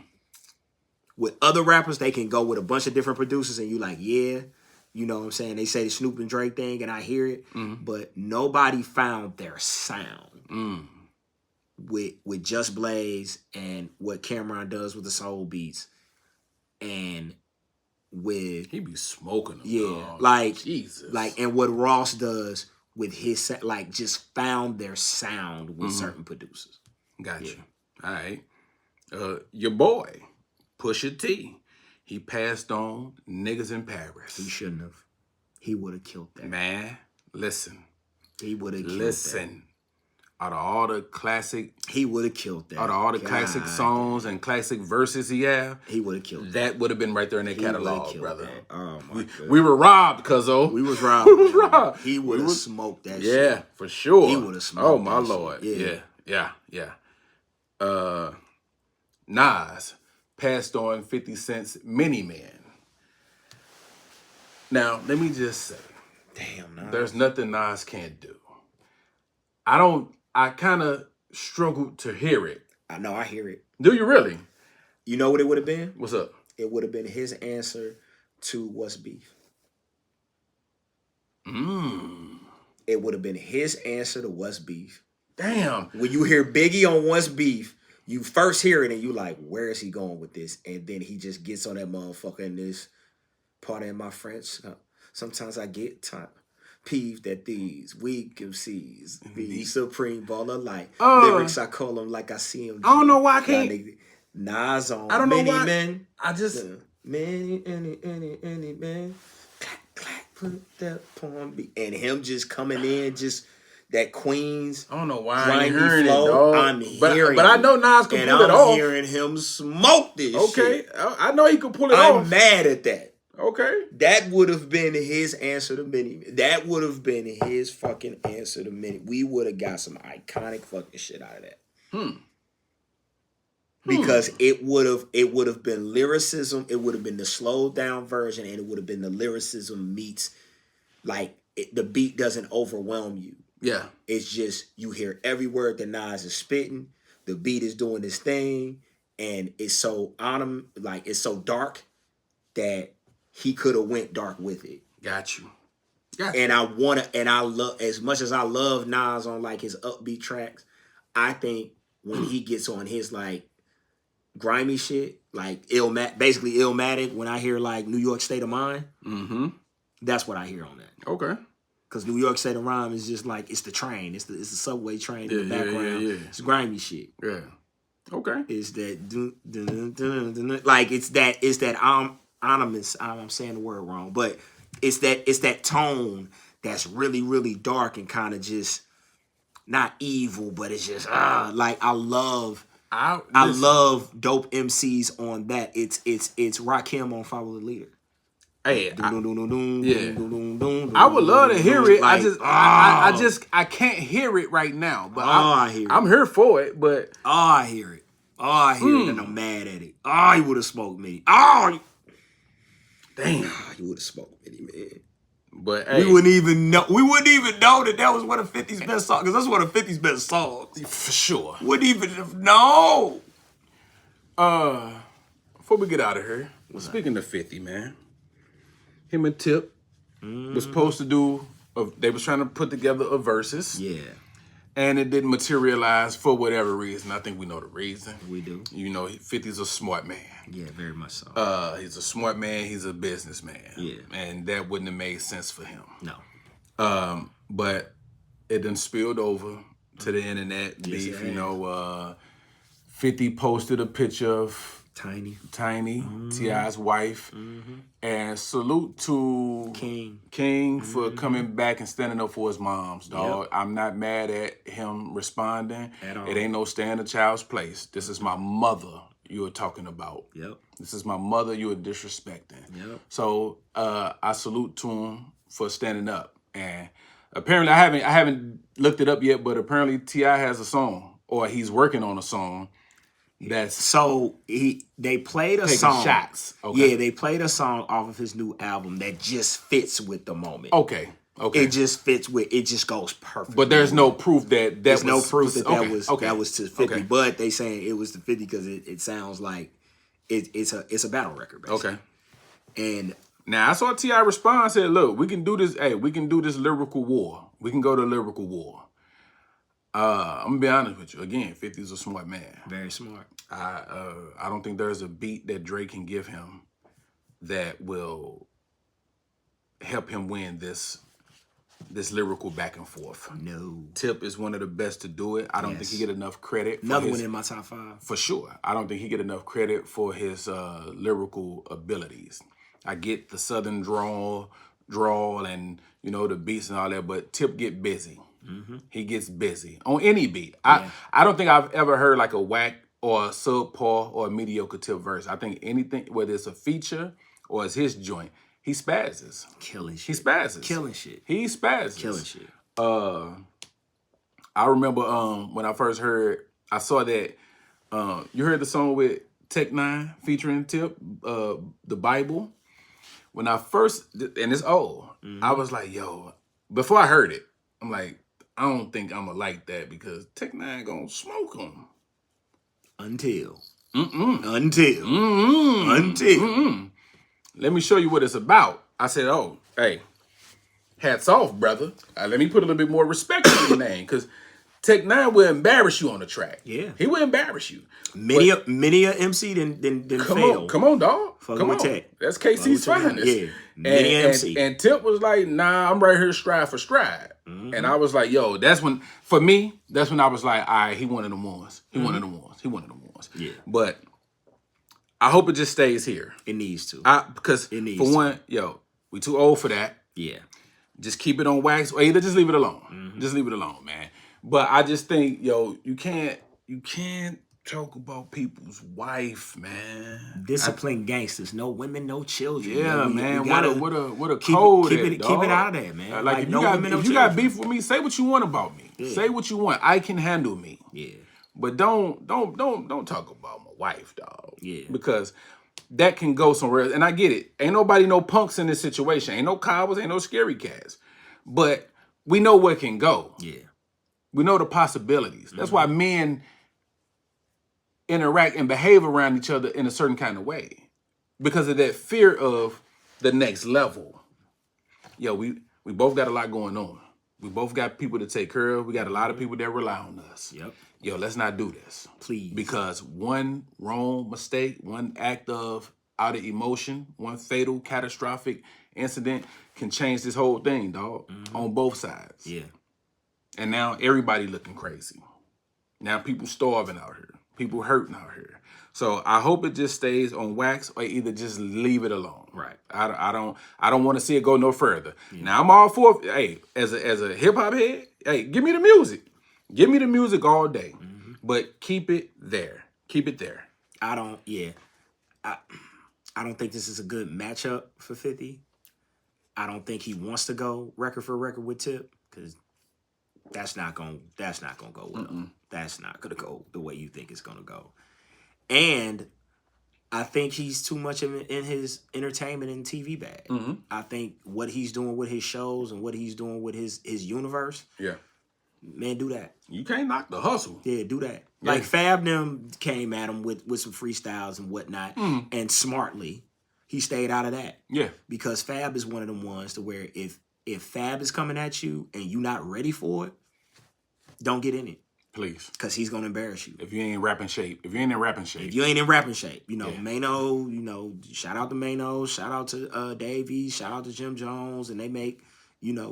With other rappers, they can go with a bunch of different producers and you like, yeah, you know what I'm saying? They say the Snoop and Drake thing and I hear it, but nobody found their sound. with Just Blaze and what Cameron does with the soul beats, and with he be smoking them, yeah, dog. like Jesus, like and what Ross does with his like just found their sound with certain producers. Got you. All right. Your boy, Pusha T, he passed on Niggas in Paris. He shouldn't have. He would have killed that. Man, listen. He would have killed Listen. Out of all the classic, he would have killed that. out of all the classic songs and classic verses he have, he would have killed that. Would have been right there in that catalog, killed brother. that. Oh my God. We were robbed, Cuzzo. We was robbed. We was robbed. He would have smoked that shit. Yeah, for sure. He would have smoked Oh my that Lord. shit. Yeah. Nas passed on 50 Cent's Mini Man. Now, let me just say, Damn, Nas. there's nothing Nas can't do. I kind of struggled to hear it. I know, I hear it. Do you really? You know what it would have been? What's up? It would have been his answer to What's Beef. It would have been his answer to What's Beef. Damn. When you hear Biggie on What's Beef, you first hear it and you like, where is he going with this? And then he just gets on that motherfucker in this part in my French. Sometimes I get peeved at these weak MCs, the supreme baller like lyrics. I call them like I see them. I don't know why I can't. Nas on. I don't know many why. Men. I just Many men. Clack, clack, put that pawn beat. And him just coming in, just that Queens. I don't know why I ain't grimy hearing flow. it, dog. I'm hearing but I it. know Nas can And pull it I'm off. hearing him smoke this shit. Okay, I know he can pull it off. I'm mad at that. Okay. That would have been his answer to Mini. That would have been his fucking answer to Mini. We would have got some iconic fucking shit out of that. Because it would have been lyricism. It would have been the slowed down version, and it would have been the lyricism meets like the beat doesn't overwhelm you. Yeah. It's just you hear every word that Nas is spitting. The beat is doing this thing, and it's so on him, like it's so dark that he could have went dark with it. Got you. And I love, as much as I love Nas on like his upbeat tracks, I think when he gets on his like grimy shit, like basically Illmatic, when I hear like New York State of Mind, that's what I hear on that. Okay. Because New York State of Mind is just like, it's the train, it's the subway train in the background. Yeah. It's grimy shit. Yeah. Okay. It's that like it's that I'm saying the word wrong, but it's that tone that's really, really dark and kind of just not evil, but it's just like I love dope MCs on that. It's Rakim on Follow the Leader. Hey, I would love to hear it. Like, I can't hear it right now. But I hear it. I'm here for it. But I hear it. I hear it, and I'm mad at it. He would have smoked me. Damn, he would have smoked me, man. But hey, we wouldn't even know that was one of 50's best songs, because that's one of 50's best songs. For sure. Wouldn't even have known. Before we get out of here, speaking of 50, man, him and Tip was supposed to do. They was trying to put together a versus. Yeah. And it didn't materialize for whatever reason. I think we know the reason. We do. You know, 50's a smart man. Yeah, very much so. He's a smart man. He's a businessman. Yeah. And that wouldn't have made sense for him. No. But it done spilled over to the internet. Yes, Beef, it has. 50 posted a picture of Tiny. T.I.'s wife. And salute to King for coming back and standing up for his moms, dog. Yep. I'm not mad at him responding. At all. It ain't no stay in a child's place. This is my mother you are talking about. Yep. This is my mother you are disrespecting. Yep. So I salute to him for standing up. And apparently I haven't looked it up yet, but apparently T.I. has a song, or he's working on a song. That's so they played a taking song. shots. Okay. Yeah, they played a song off of his new album that just fits with the moment. Okay. It just fits with. It just goes perfect. But there's no proof that there's no proof that was to 50. Okay. But they saying it was to 50 because it sounds like it's a battle record. Basically. Okay. And now I saw T.I. respond and said, "Look, we can do this. Hey, we can do this lyrical war. We can go to lyrical war. I'm gonna be honest with you. Again, 50's a smart man. Very smart. I don't think there's a beat that Drake can give him that will help him win this lyrical back and forth. No. Tip is one of the best to do it. I don't think he get enough credit. Another one in my top 5. For sure. I don't think he get enough credit for his lyrical abilities. I get the Southern drawl and, you know, the beats and all that, but Tip get busy. He gets busy on any beat. I don't think I've ever heard like a whack or a subpar or a mediocre Tip verse. I think anything, whether it's a feature or it's his joint, he spazzes. Killing shit. He spazzes. Killing shit. He spazzes. Killing shit. I remember when I first heard, I saw that, you heard the song with Tech Nine featuring Tip, The Bible. When I first, and it's old, I was like, yo, before I heard it, I'm like, I don't think I'm going to like that because Tech Nine going to smoke him. Until. Let me show you what it's about. I said, oh, hey, hats off, brother. Let me put a little bit more respect on your name because Tech Nine will embarrass you on the track. Yeah. He will embarrass you. Many a MC didn't fail. Come on, dog. Come on. Tech. That's KC's finest. Yeah. Many MC. And Tip was like, nah, I'm right here stride for stride. And I was like, yo, that's when I was like, all right, he one of them ones. He one of them ones. Yeah. But I hope it just stays here. It needs to. Because for one, yo, we too old for that. Yeah. Just keep it on wax or either just leave it alone. Just leave it alone, man. But I just think, yo, you can't talk about people's wife, man. Disciplined gangsters, no women, no children. Yeah, man. We gotta what a code. Keep it out of there, man. Like if no women, no if you got beef with me, say what you want about me. Yeah. Say what you want. I can handle me. Yeah. But don't talk about my wife, dog. Yeah. Because that can go somewhere else. And I get it. Ain't nobody no punks in this situation. Ain't no cowards, ain't no scary cats. But we know where it can go. Yeah. We know the possibilities. That's why men interact and behave around each other in a certain kind of way. Because of that fear of the next level. Yo, we both got a lot going on. We both got people to take care of. We got a lot of people that rely on us. Yep. Yo, let's not do this. Please. Because one wrong mistake, one act of out of emotion, one fatal, catastrophic incident can change this whole thing, dog, on both sides. Yeah. And now everybody looking crazy. Now people starving out here. People hurting out here. So I hope it just stays on wax or either just leave it alone. Right. I don't want to see it go no further. Yeah. Now I'm all for, hey, as a hip hop head, hey, give me the music. Give me the music all day. But keep it there. Keep it there. I don't think this is a good matchup for 50. I don't think he wants to go record for record with Tip because that's not gonna go well. That's not gonna go the way you think it's gonna go. And I think he's too much in his entertainment and TV bag. I think what he's doing with his shows and what he's doing with his universe. Yeah. Man, do that. You can't knock the hustle. Yeah, do that. Yeah. Like Fab them came at him with some freestyles and whatnot, and smartly he stayed out of that. Yeah, because Fab is one of them ones to where if Fab is coming at you and you're not ready for it, don't get in it. Please, because he's gonna embarrass you if you ain't in rapping shape. If you ain't in rapping shape, Mano, shout out to Mano, shout out to Davey, shout out to Jim Jones, and they make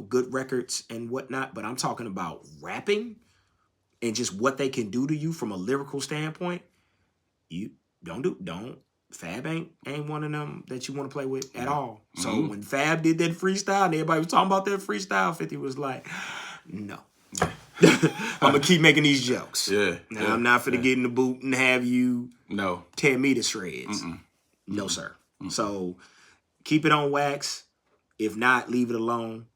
good records and whatnot. But I'm talking about rapping and just what they can do to you from a lyrical standpoint. You don't. Fab ain't one of them that you want to play with at all. So when Fab did that freestyle and everybody was talking about that freestyle, 50 was like, no. I'm gonna keep making these jokes. Yeah. Now I'm not finna get in the boot and have you tear me to shreds. No, sir. So keep it on wax. If not, leave it alone.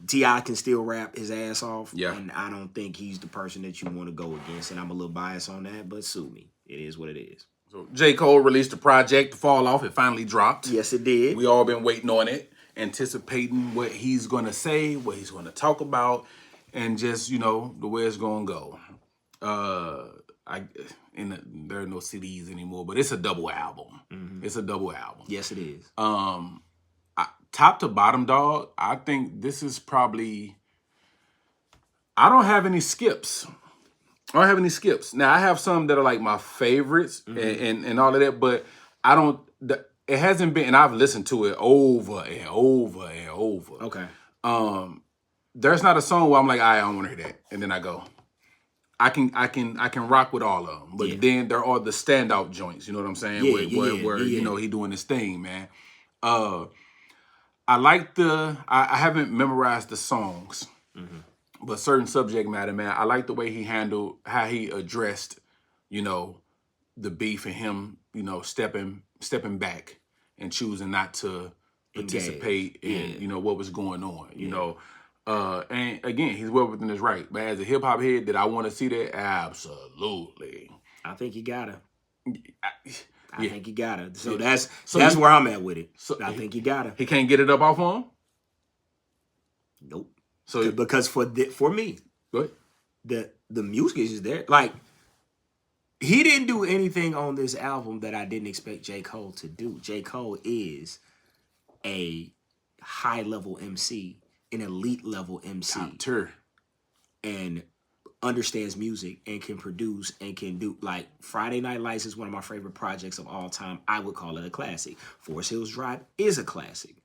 T.I. can still rap his ass off. Yeah. And I don't think he's the person that you want to go against. And I'm a little biased on that, but sue me. It is what it is. So J. Cole released a project, The Fall Off. It finally dropped. Yes, it did. We all been waiting on it, anticipating what he's going to say, what he's going to talk about, and just, the way it's going to go. There are no CDs anymore, but it's a double album. It's a double album. Yes, it is. Top to bottom, dog, I think this is probably I don't have any skips. I don't have any skips. Now I have some that are like my favorites and all of that, but I don't. It hasn't been, and I've listened to it over and over and over. Okay. There's not a song where I'm like, I don't want to hear that, and then I go. I can rock with all of them, but then there are the standout joints. You know what I'm saying? Where you know he doing his thing, man. I like I haven't memorized the songs, but certain subject matter, man. I like the way he handled how he addressed, you know, the beef and him, you know, stepping back and choosing not to participate in, you know, what was going on, you know. And again, he's well within his right. But as a hip hop head, did I want to see that? Absolutely. I think you gotta. I Yeah. think you gotta. So that's where I'm at with it. So I think you gotta. He can't get it up off on him? Nope. So because for me, go ahead. the music is just there. Like, he didn't do anything on this album that I didn't expect J. Cole to do. J. Cole is a high level MC, an elite level MC. Top tier. And understands music and can produce and can do, like, Friday Night Lights is one of my favorite projects of all time. I would call it a classic. Forest Hills Drive is a classic.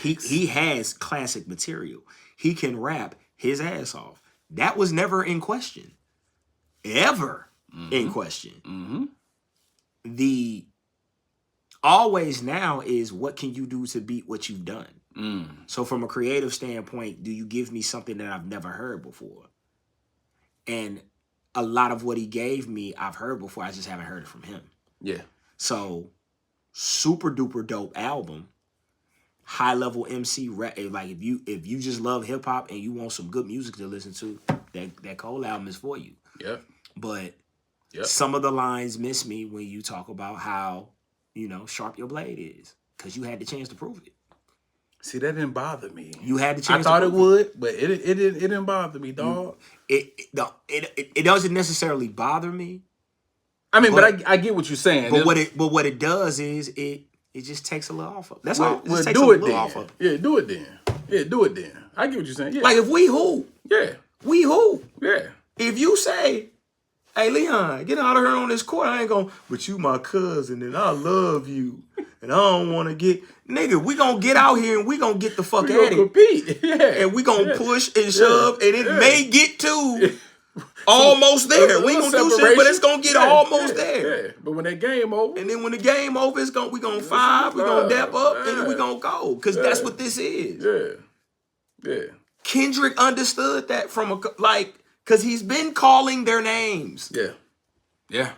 He has classic material. He can rap his ass off. That was never in question. Ever in question. The always now is, what can you do to beat what you've done? So from a creative standpoint, do you give me something that I've never heard before? And a lot of what he gave me, I've heard before. I just haven't heard it from him. Yeah. So super duper dope album. High level MC rap. Like, if you just love hip hop and you want some good music to listen to, that Cole album is for you. Yep. But some of the lines miss me when you talk about how, you know, sharp your blade is, because you had the chance to prove it. See, that didn't bother me. You had the chance. I thought it would, but it didn't bother me, dog. It doesn't necessarily bother me. I mean, but I get what you're saying. But what it does is it just takes a little off of. That's all. Well, takes do a it little then. off of. Yeah, do it then. Yeah, do it then. I get what you're saying. Yeah. Like, if we who? Yeah. We who? Yeah. If you say, hey, Leon, get out of here on this court, I ain't gonna, but you my cousin and I love you and I don't want to get, nigga, we gonna get out here and we gonna get the fuck We at gonna it. compete. Yeah. And we gonna push and shove, and it may get to almost there. We ain't gonna do shit, but it's gonna get almost there. Yeah. But when that game over. And then when the game over, we gonna five, we gonna dap up, and then we gonna go. Because that's what this is. Yeah. Yeah. Kendrick understood that because he's been calling their names. Yeah. Yeah.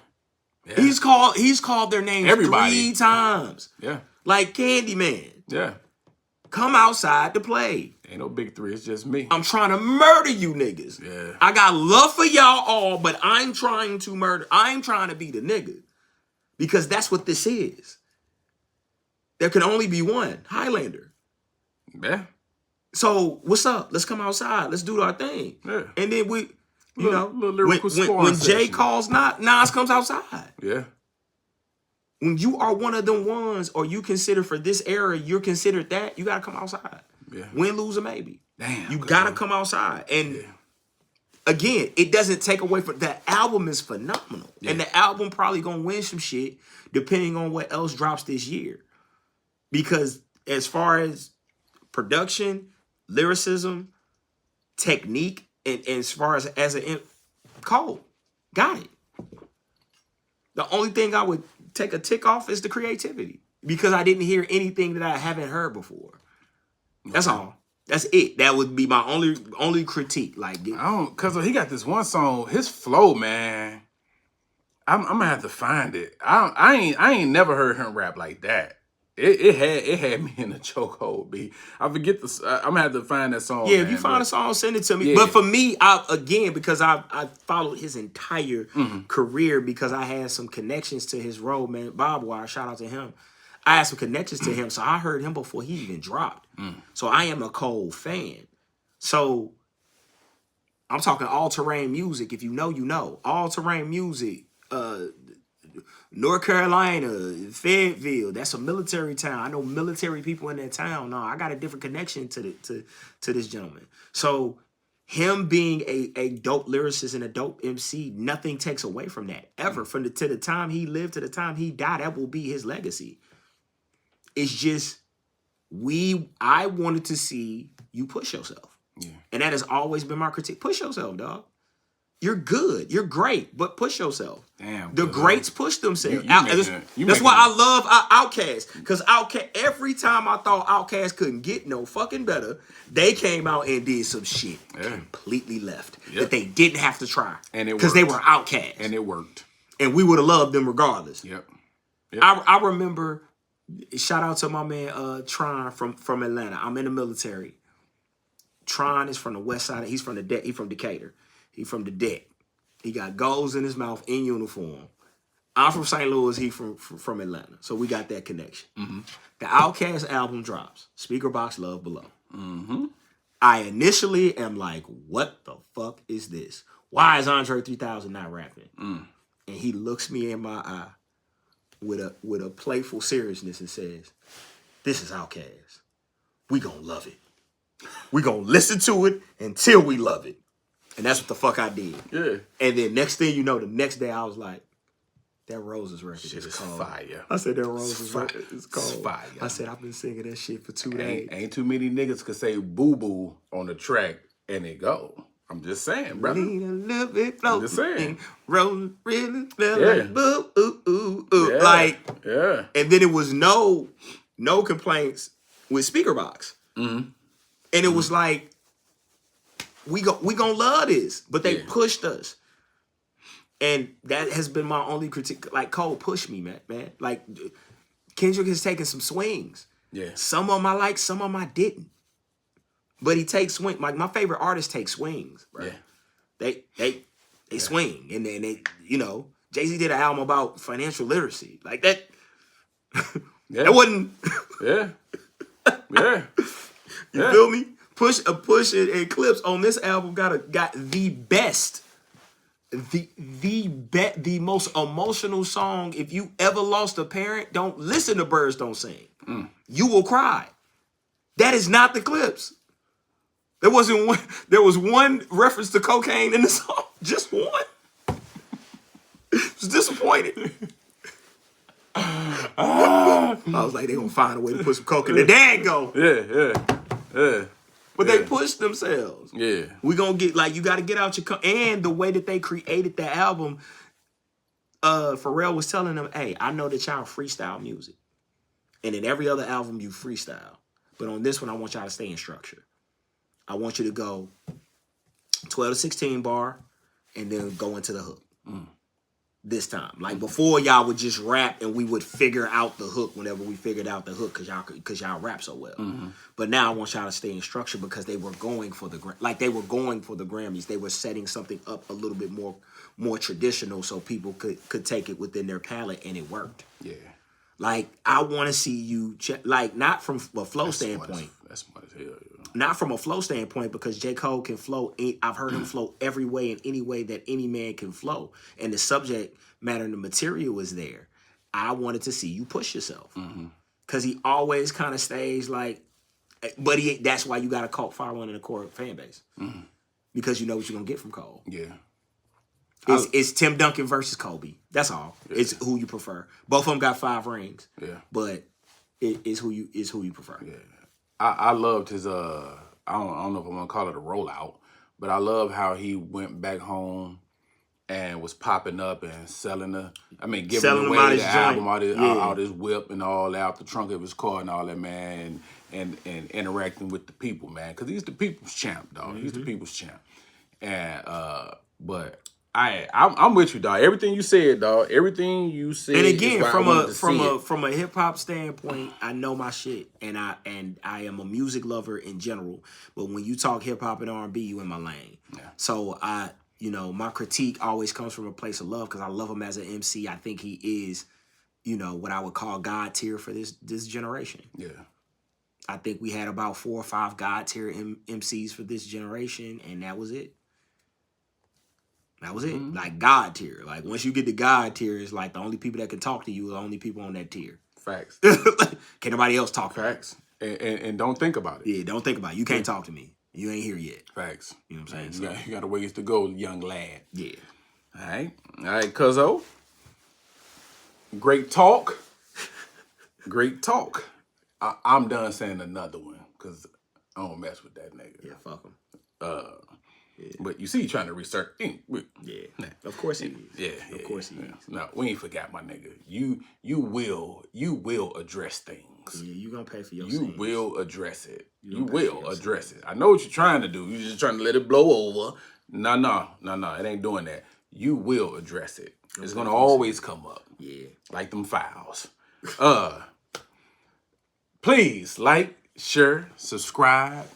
Yeah. He's called their names Everybody. 3 times. Yeah. Like Candyman. Yeah. Come outside to play. Ain't no big three. It's just me. I'm trying to murder you niggas. Yeah. I got love for y'all all, but I'm trying to murder. I'm trying to be the nigga. Because that's what this is. There can only be one. Highlander. Yeah. So what's up? Let's come outside. Let's do our thing. Yeah. And then when sparring Jay session. calls Nas comes outside. Yeah. When you are one of them ones, or you consider for this era, you're considered that, you gotta come outside. Yeah. Win, lose, or maybe. Damn. You gotta come outside. And again, it doesn't take away from the album is phenomenal. Yeah. And the album probably gonna win some shit depending on what else drops this year. Because as far as production, lyricism, technique, and as far as Cole, got it. The only thing I would take a tick off is the creativity, because I didn't hear anything that I haven't heard before. That's all. That's it. That would be my only critique. Like, Cause he got this one song, his flow, man. I'm gonna have to find it. I ain't never heard him rap like that. It had me in a chokehold, B. I forget I'm gonna have to find that song. Yeah, man, if you find a song, send it to me. Yeah. But for me, because I followed his entire career, because I had some connections to his role, man. Bob Wire, shout out to him. I had some connections to him, so I heard him before he even dropped. So I am a Cole fan. So I'm talking all-terrain music. If you know, you know. All-terrain music. North Carolina, Fayetteville, that's a military town. I know military people in that town. No, I got a different connection to this gentleman. So him being a dope lyricist and a dope MC, nothing takes away from that ever. From to the time he lived to the time he died, that will be his legacy. It's just I wanted to see you push yourself, and that has always been my critique. Push yourself, dog. You're good. You're great, but push yourself. Damn. The greats push themselves. You That's why I love Outkast. Because Outkast, every time I thought Outkast couldn't get no fucking better, they came out and did some shit completely left that they didn't have to try. And it because they were Outkast. And it worked. And we would have loved them regardless. Yep. I remember, shout out to my man Tron from Atlanta. I'm in the military. Tron is from the west side. He's from Decatur. He from the deck. He got goals in his mouth in uniform. I'm from St. Louis. He from Atlanta. So we got that connection. Mm-hmm. The Outkast album drops. Speaker Box Love Below. Mm-hmm. I initially am like, what the fuck is this? Why is Andre 3000 not rapping? And he looks me in my eye with a playful seriousness and says, this is Outkast. We gonna love it. We gonna listen to it until we love it. And that's what the fuck I did. Yeah. And then next thing you know, the next day I was like, that Roses record shit is cold. Fire. I said that Roses record is cold. It's fire. I said I've been singing that shit for 2 days. Ain't too many niggas could say boo boo on the track and it go. I'm just saying, brother. Need a little bit floating. I'm just saying. Rolling really felt like boo ooh ooh ooh. Yeah. Like and then it was no complaints with Speaker Box. Mm-hmm. And it was like, we gonna love this, but they pushed us, and that has been my only critique. Like Cole pushed me, man. Like Kendrick has taken some swings. Yeah, some of them I like, some of them I didn't. But he takes swing. Like my favorite artists take swings, bro. Yeah, they swing, and then they, Jay-Z did an album about financial literacy, like that. That wasn't. You feel me? Push and Clips on this album got the best, the most emotional song. If you ever lost a parent, don't listen to Birds Don't Sing. You will cry. That is not the Clips. There was one reference to cocaine in the song. Just one. I was disappointed. I was like, they gonna find a way to put some coke in there. There you go. Yeah. But they pushed themselves. Yeah. We gonna get, like, you gotta get out your and the way that they created the album, Pharrell was telling them, hey, I know that y'all freestyle music. And in every other album you freestyle. But on this one, I want y'all to stay in structure. I want you to go 12 to 16 bar and then go into the hook. This time. Like before, y'all would just rap and we would figure out the hook whenever we figured out the hook because y'all rap so well. But now I want y'all to stay in structure because they were going for the Grammys. They were setting something up a little bit more traditional so people could take it within their palette, and it worked. Yeah. Like I want to see you not from a flow standpoint. That's smart as hell. Not from a flow standpoint, because J. Cole can flow. I've heard him flow every way in any way that any man can flow. And the subject matter and the material is there. I wanted to see you push yourself. Because he always kind of stays like, but that's why you got a cult following and a core fan base. Because you know what you're going to get from Cole. Yeah. It's Tim Duncan versus Kobe. That's all. Yeah. It's who you prefer. Both of them got 5 rings. Yeah. But it's who you prefer. Yeah. I loved his I don't know if I'm gonna call it a rollout, but I love how he went back home and was popping up and selling giving away the album, all this whip and all that out the trunk of his car and all that, man, and interacting with the people, man, because he's the people's champ, dog. He's the people's champ, and but I'm with you, dog. Everything you said, dog. Everything you said. And again, from a hip hop standpoint, I know my shit, and I am a music lover in general. But when you talk hip hop and R&B, you in my lane. Yeah. So my critique always comes from a place of love because I love him as an MC. I think he is, what I would call God tier for this generation. Yeah. I think we had about 4 or 5 God tier MCs for this generation, and that was it. That was it. Like God tier. Like once you get to God tier, it's like the only people that can talk to you are the only people on that tier. Facts. Can nobody else talk? Facts. And don't think about it. Yeah, don't think about it. You can't talk to me. You ain't here yet. Facts. You know what I'm saying? You got a ways to go, young lad. Yeah. All right, Cuzzo. Great talk. Great talk. I'm done saying another one because I don't mess with that nigga. Yeah, fuck him. But you see, you trying to research. Yeah. Of course he is. Yeah. Of course he is. No, we ain't forgot, my nigga. You will address things. Yeah, you gonna pay for your You sins. will address it. You gonna pay for will your address it. I know what you're trying to do. You're just trying to let it blow over. No. It ain't doing that. You will address it. It's gonna always come up. Yeah. Like them files. Please like, share, subscribe,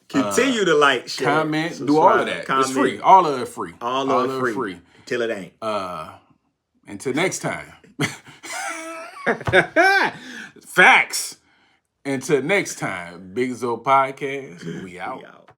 Continue to like, share, comment, subscribe, do all of that. comment. It's free. All of it free. All of it free. Till it ain't. Until next time. Facts. Until next time, Big Zo Podcast. We out.